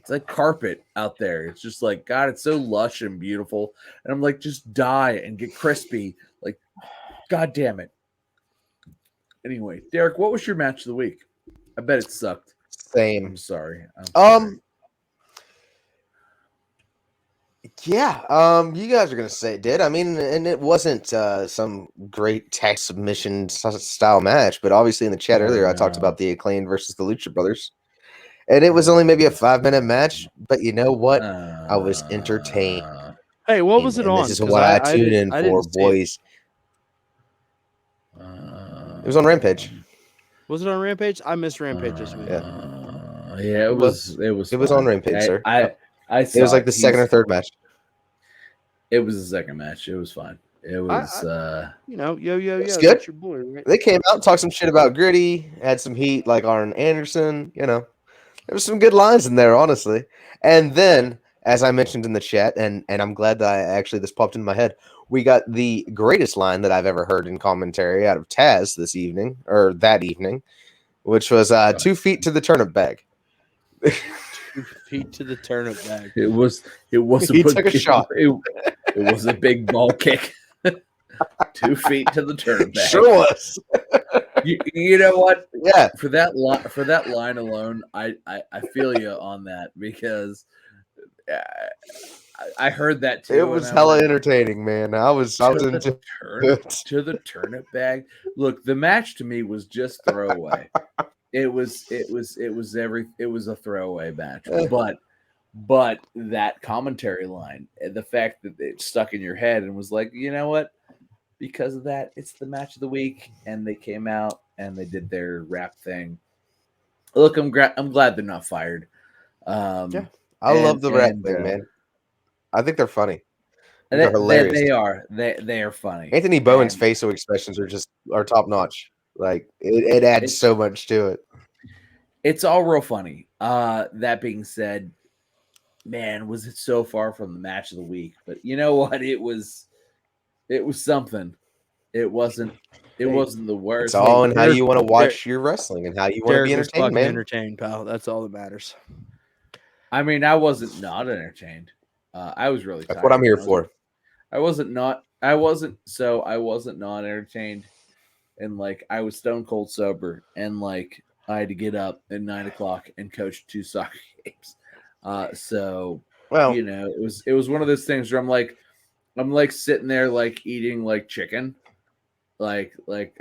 like carpet out there. It's just like God. It's so lush and beautiful, and I'm like just die and get crispy. Like God damn it. Anyway, Derek, what was your match of the week? I bet it sucked. Same. I'm sorry. Yeah. You guys are gonna say it did. I mean, and it wasn't some great tag submission style match, but obviously in the chat earlier, I talked about the Acclaimed versus the Lucha Brothers, and it was only maybe a 5-minute match. But you know what? I was entertained. Hey, what was it on? This is what I tune in for, boys. It was on Rampage. Was it on Rampage? I missed Rampage this week. Yeah. Yeah, it was. It was. It was fun. on Rampage, sir. I saw it was like the second or third match. It was the second match. It was fun. It was. It's good. That's your boy, right? They came out and talked some shit about Gritty, had some heat like Arn Anderson. There was some good lines in there, honestly. And then, as I mentioned in the chat, and I'm glad that this popped in my head, we got the greatest line that I've ever heard in commentary out of Taz that evening, which was 2 feet to the turnip bag. 2 feet to the turnip bag. It was. He took a shot. It was a big ball kick. 2 feet to the turnip bag. Sure was. You know what? Yeah. For that line alone, I feel you on that because I heard that too. It was hella entertaining, man. I was into to the turnip bag. Look, the match to me was just throwaway. It was a throwaway match, but that commentary line, the fact that it stuck in your head and was like, you know what? Because of that, it's the match of the week, and they came out and they did their rap thing. Look, I'm glad they're not fired. I love the rap thing, man. I think they're funny. They're hilarious. They are funny. Anthony Bowen's facial expressions are top notch. Like it adds so much to it. It's all real funny. That being said, man, was it so far from the match of the week? But you know what? It was something. It wasn't the worst. It's all in how you want to watch your wrestling and how you want to be entertained, man. Entertained, pal. That's all that matters. I mean, I wasn't not entertained. I was really tired. That's what I'm here for. I wasn't not entertained, and like I was stone cold sober, and like I had to get up at 9 o'clock and coach 2 soccer games. So well, it was one of those things where I'm like sitting there like eating like chicken, like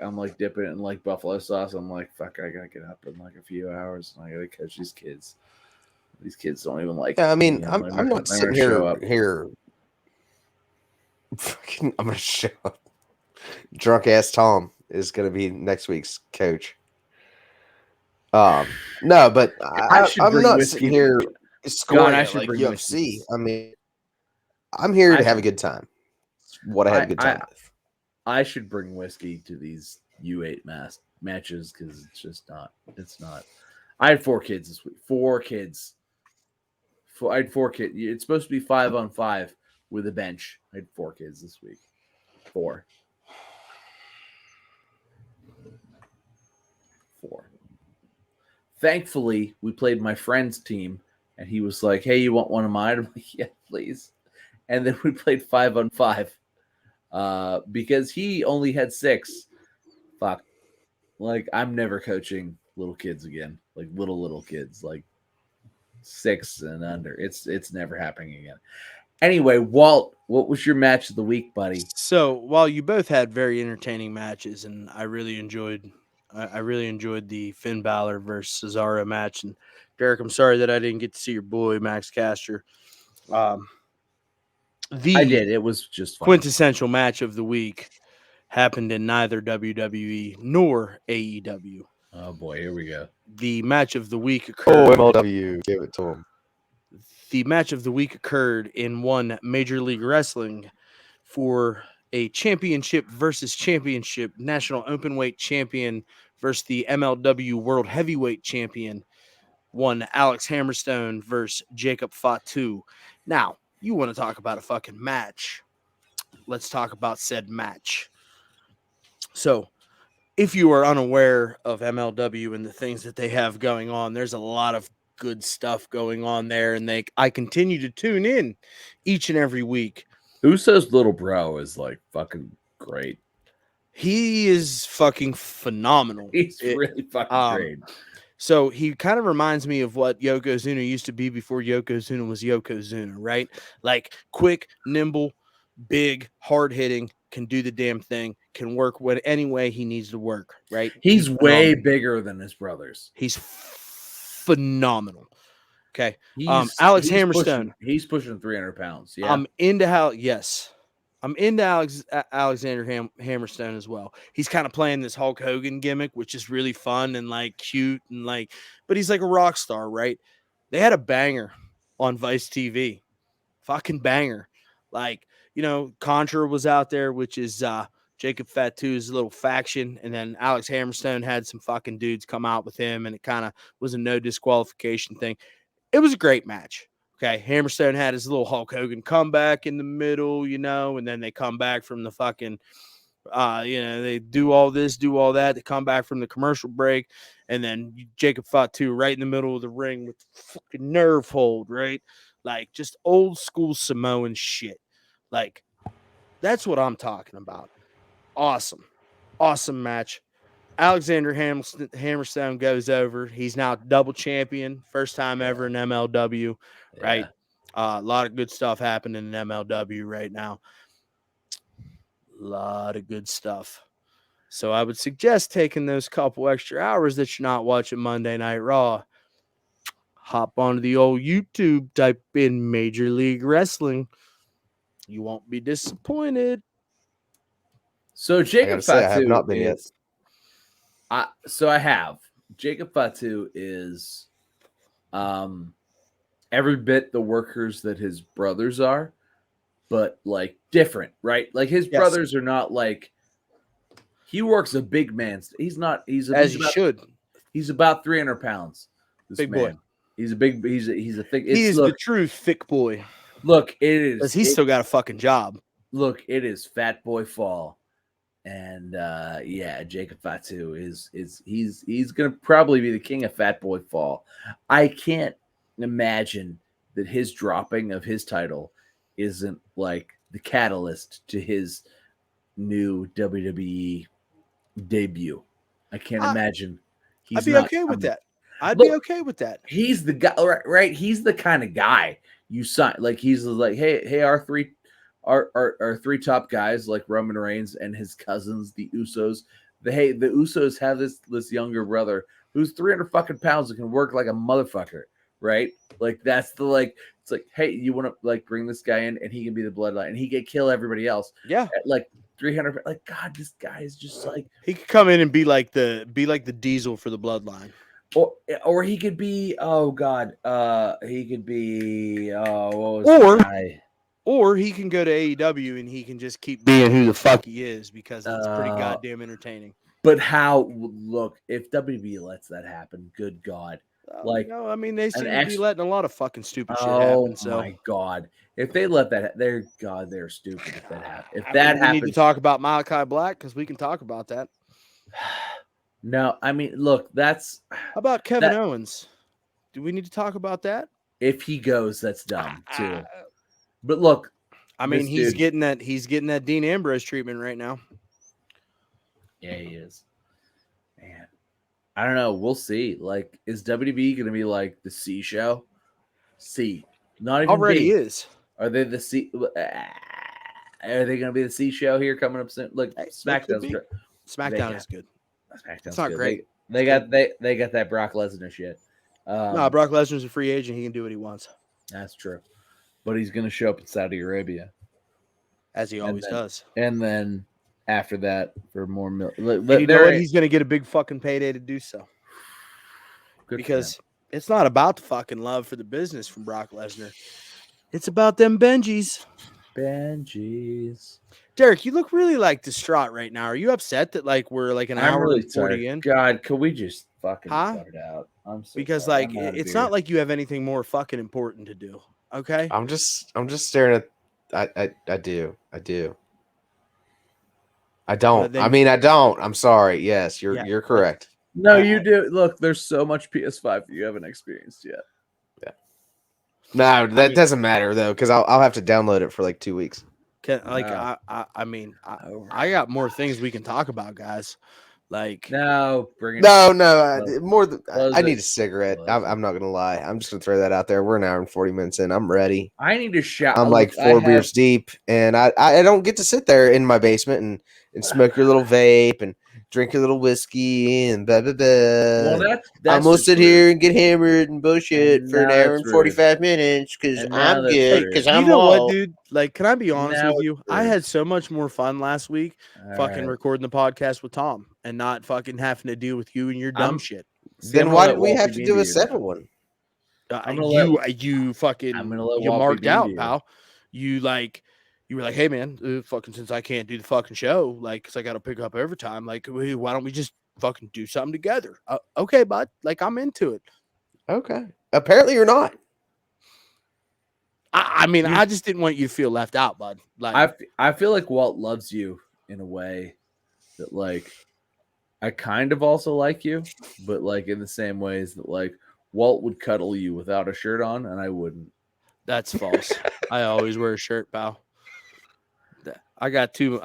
I'm like dipping it in like buffalo sauce. I'm like, fuck, I gotta get up in like a few hours and I gotta coach these kids. These kids don't even like. Yeah, I mean, I'm not sitting here. Fucking, I'm gonna show up. Drunk ass Tom is gonna be next week's coach. No, but I'm not sitting here scoring like UFC. I mean, I'm here to have a good time. It's what I had a good time with. I should bring whiskey to these U8 matches because it's just not. It's not. I had 4 kids this week. 4 kids. I had 4 kids. It's supposed to be 5-on-5 with a bench. I had 4 kids this week. 4. Thankfully, we played my friend's team, and he was like, "Hey, you want one of mine?" I'm like, "Yeah, please." And then we played 5-on-5 because he only had 6. Fuck. Like, I'm never coaching little kids again. Like little kids, like 6 and under. It's never happening again. Anyway, Walt, what was your match of the week, buddy? So while you both had very entertaining matches, and I really enjoyed the Finn Balor versus Cesaro match. And Derek, I'm sorry that I didn't get to see your boy Max Caster. I did. It was just fun. Quintessential match of the week happened in neither WWE nor AEW. Oh boy, here we go. The match of the week occurred. MLW, give it to him. The match of the week occurred in one Major League Wrestling for a championship versus championship, national openweight champion versus the MLW World Heavyweight Champion, one Alex Hammerstone versus Jacob Fatu. Now, you want to talk about a fucking match. Let's talk about said match. So, if you are unaware of MLW and the things that they have going on, there's a lot of good stuff going on there, and I continue to tune in each and every week. Uso's little bro is like fucking great. He is fucking phenomenal. He's really fucking great. So he kind of reminds me of what Yokozuna used to be before Yokozuna was Yokozuna, right? Like quick, nimble, big, hard hitting, can do the damn thing, can work any way he needs to work, right? He's way bigger than his brothers. He's phenomenal. Okay. Alex Hammerstone. He's pushing 300 pounds. Yeah. I'm into how, yes. I'm into Alexander Hammerstone as well. He's kind of playing this Hulk Hogan gimmick, which is really fun and like cute and like, but he's like a rock star, right? They had a banger on Vice TV, fucking banger. Like, Contra was out there, which is Jacob Fatu's little faction, and then Alex Hammerstone had some fucking dudes come out with him, and it kind of was a no disqualification thing. It was a great match. Okay, Hammerstone had his little Hulk Hogan comeback in the middle, and then they come back from the fucking, they do all this, do all that. They come back from the commercial break, and then Jacob Fatu right in the middle of the ring with fucking nerve hold, right? Like just old school Samoan shit. Like that's what I'm talking about. Awesome match. Alexander Hammerstone goes over. He's now double champion, first time ever in MLW, right? A lot of good stuff happening in MLW right now. A lot of good stuff. So I would suggest taking those couple extra hours that you're not watching Monday Night Raw. Hop onto the old YouTube, type in Major League Wrestling. You won't be disappointed. So Jacob Fatu I have not been yet. I have. Jacob Fatu is every bit the workers that his brothers are, but like different, right? Like his brothers are not like he works a big man. He's not. He's should. He's about 300 pounds. This big man. Boy. He's a big. He's a thick. He is the true thick boy. Look, it is. Because he's still got a fucking job. Look, it is Fat Boy Fall. And Jacob Fatu he's gonna probably be the king of Fat Boy Fall. I can't imagine that his dropping of his title isn't like the catalyst to his new WWE debut. I can't imagine. I'd be okay with that. I'd be okay with that. He's the guy, right? He's the kind of guy you sign. Like he's like, hey, our three top guys like Roman Reigns and his cousins, the Usos. The Usos have this younger brother who's 300 fucking pounds and can work like a motherfucker, right? Like that's it's like, hey, you want to like bring this guy in and he can be the bloodline and he can kill everybody else. Yeah, at like 300. Like God, this guy is just like he could come in and be like the Diesel for the bloodline. Or he could be what was or he can go to AEW and he can just keep being who the fuck he is because it's pretty goddamn entertaining. But if WWE lets that happen, good God. They seem to be letting a lot of fucking stupid shit happen. So my God. If they let that they're stupid if that happens. If that happens. We need to talk about Malachi Black because we can talk about that. No, look, that's how about Kevin Owens? Do we need to talk about that? If he goes, that's dumb too. But look, he's getting that Dean Ambrose treatment right now. Yeah, he is. Man, I don't know. We'll see. Like, is WWE going to be like the C show? C, not even already B. Is. Are they the C? Are they going to be the C show here coming up soon? Look, SmackDown's good. SmackDown is good. SmackDown's it's not good. great. They got that Brock Lesnar shit. Brock Lesnar's a free agent. He can do what he wants. That's true. But he's going to show up in Saudi Arabia. As he always does. And then after that, for more he's going to get a big fucking payday to do so. Because it's not about the fucking love for the business from Brock Lesnar. It's about them Benjis. Derek, you look really like distraught right now. Are you upset that like we're like an hour really and 40 in? God, could we just fucking cut it out? I'm so because sorry. like it's not like you have anything more fucking important to do. Okay. I'm just staring at I do. I don't. I don't. I'm sorry. Yes, you're correct. No, you do. Look, there's so much PS5 that you haven't experienced yet. Yeah. No, that doesn't matter though, because I'll have to download it for like 2 weeks. I got more things we can talk about, guys. Like more. I need a cigarette. I'm not gonna lie. I'm just gonna throw that out there. We're an hour and 40 minutes in. I'm ready. I need to shout. I'm like 4 beers deep, and I don't get to sit there in my basement and smoke your little vape and drink a little whiskey and blah blah blah. Well, that's I'm gonna just sit rude. here and get hammered and bullshit And for an now hour that's and rude. 45 minutes because And now I'm that's good rude. because You I'm know what, Walt. dude? Like, can I be honest Now with you? it's I rude. had so much more fun last week All fucking right. recording the podcast with Tom and not fucking having to deal with you and your dumb I'm- shit. See, I'm Then gonna why let did we Walt have be to mean do a you now. second one? I'm gonna You I'm fucking gonna let you Walt be marked mean to out, you. pal. You were like, hey man, fucking since I can't do the fucking show, like, cause I got to pick up overtime. Like, why don't we just fucking do something together? Okay, bud. Like, I'm into it. Okay. Apparently you're not. I mean, I just didn't want you to feel left out, bud. Like, I feel like Walt loves you in a way that like I kind of also like you, but like in the same ways that like Walt would cuddle you without a shirt on and I wouldn't. that's false. I always wear a shirt, pal. I got too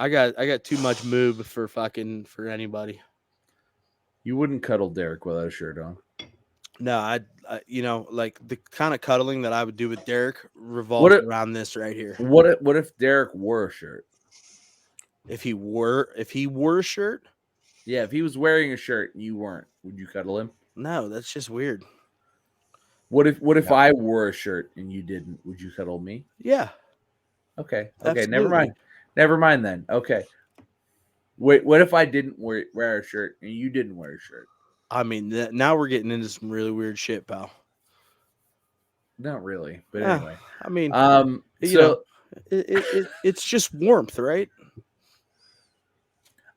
much move for anybody. You wouldn't cuddle Derek without a shirt on. No, I like the kind of cuddling that I would do with Derek revolves around this right here. What if Derek wore a shirt? If he wore a shirt, Yeah, if he was wearing a shirt and you weren't, would you cuddle him? no, that's just weird. What if No. I wore a shirt and you didn't? Would you cuddle me? Yeah. Okay. Absolutely. Never mind then. Okay. Wait, what if I didn't wear a shirt and you didn't wear a shirt? I mean, now we're getting into some really weird shit, pal. Not really, but Yeah, anyway. I mean, it's just warmth, right?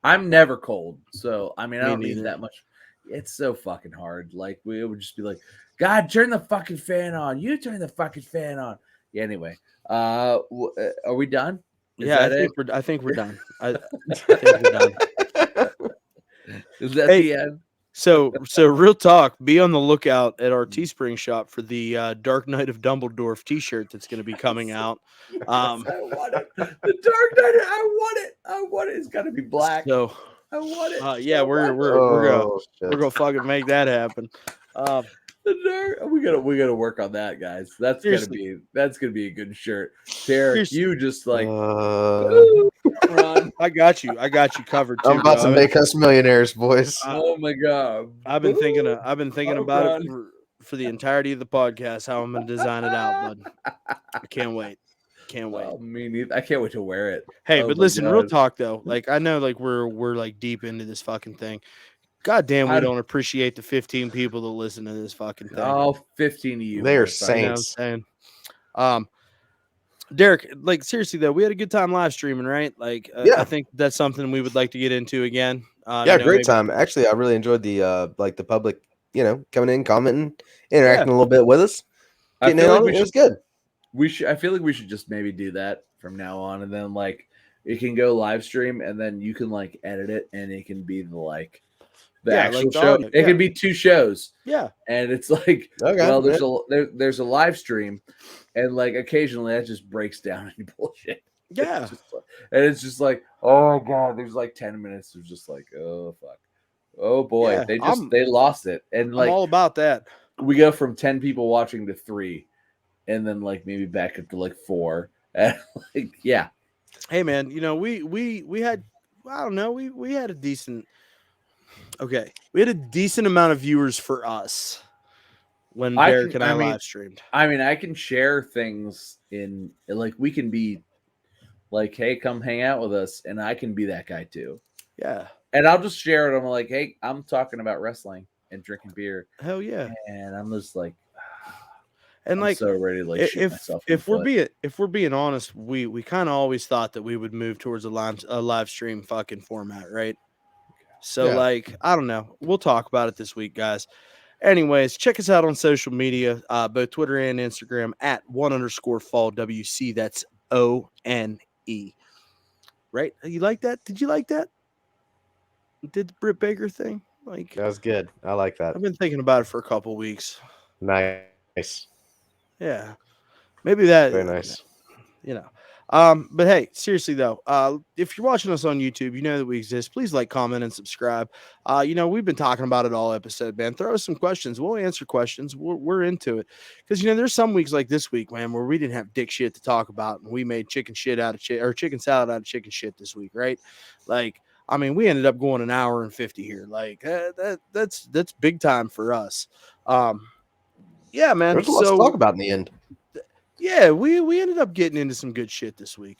I'm never cold, so I mean, I Me don't need neither. that much. It's so fucking hard. Like we would just be like, God, turn the fucking fan on. You turn the fucking fan on. Yeah. Anyway, are we done? I think we're done. I think we're done. Is that the end? So real talk. Be on the lookout at our Teespring shop for the Dark Knight of Dumbledore T-shirt that's going to be coming out. Yes, I want it. The Dark Knight. I want it. I want it. It's got to be black. So I want it. yeah, we're gonna fucking make that happen. The Dark. We gotta work on that, guys. That's gonna be a good shirt. Derek, you just like run. I got you covered too. I'm about bro. to make us millionaires, boys. Oh my god. I've been thinking about run. it for the entirety of the podcast, how I'm gonna design it out, bud. I can't wait. Oh, me neither. I can't wait to wear it. Hey, Oh but my listen, real God. talk though. Like, I know, like we're like deep into this fucking thing. God damn, we don't appreciate the 15 people that listen to this fucking thing. Oh, 15 of you. They're motherfucker. You know what I'm saints. saying? Derek, like seriously though, we had a good time live streaming, right? Like, Yeah. I think that's something we would like to get into again. Yeah, great time. Actually, I really enjoyed the the public, coming in, commenting, interacting a little bit with us. I Getting feel in like on it was good. I feel like we should just maybe do that from now on, and then like it can go live stream, and then you can like edit it, and it can be the actual like the show. audio, It can be 2 shows. Yeah. And it's like, Okay, well, there's a live stream, and like occasionally that just breaks down any bullshit. Yeah. It's just like, oh my god, there's like 10 minutes of just like, oh fuck, oh boy, Yeah, they lost it, and like I'm all about that. we go from 10 people watching to 3, and then like maybe back up to like 4, and like yeah. Hey man, we had, I don't know, we had a decent. Okay, we had a decent amount of viewers for us when Derek and I live streamed. I mean, I can share things in like we can be like, hey, come hang out with us, and I can be that guy too. Yeah, and I'll just share it. I'm like, hey, I'm talking about wrestling and drinking beer. Hell yeah, and I'm just like, and I'm like so ready to like shoot myself. If we're being honest, we kind of always thought that we would move towards a live stream fucking format, right? So like, I don't know. We'll talk about it this week, guys. Anyways, check us out on social media, both Twitter and Instagram at @1_fall WC. That's ONE. Right? You like that? Did you like that? Did the Britt Baker thing? Like, that was good. I like that. I've been thinking about it for a couple weeks. Nice. Yeah. Maybe that. Very nice. But hey, seriously though, if you're watching us on YouTube, you know that we exist. Please like, comment, and subscribe. We've been talking about it all episode, man. Throw us some questions. We'll answer questions. We're into it. Because there's some weeks like this week, man, where we didn't have dick shit to talk about, and we made chicken salad out of chicken shit this week, right? Like, I mean, we ended up going an hour and 50 here. Like that's big time for us. Yeah, man. There's a lot to talk about in the end. Yeah, we ended up getting into some good shit this week.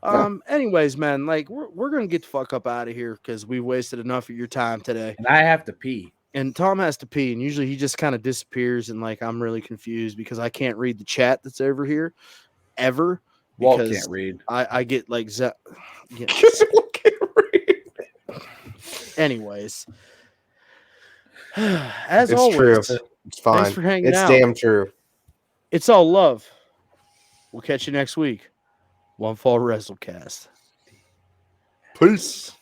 Yeah. Anyways, man, like we're gonna get the fuck up out of here because we wasted enough of your time today. And I have to pee. And Tom has to pee, and usually he just kind of disappears, and like I'm really confused because I can't read the chat that's over here ever. Walt Because can't read. I get like Can't read. anyways. As It's always, true. It's fine. thanks for hanging It's out. damn true. It's all love. We'll catch you next week. One Fall WrestleCast. Peace.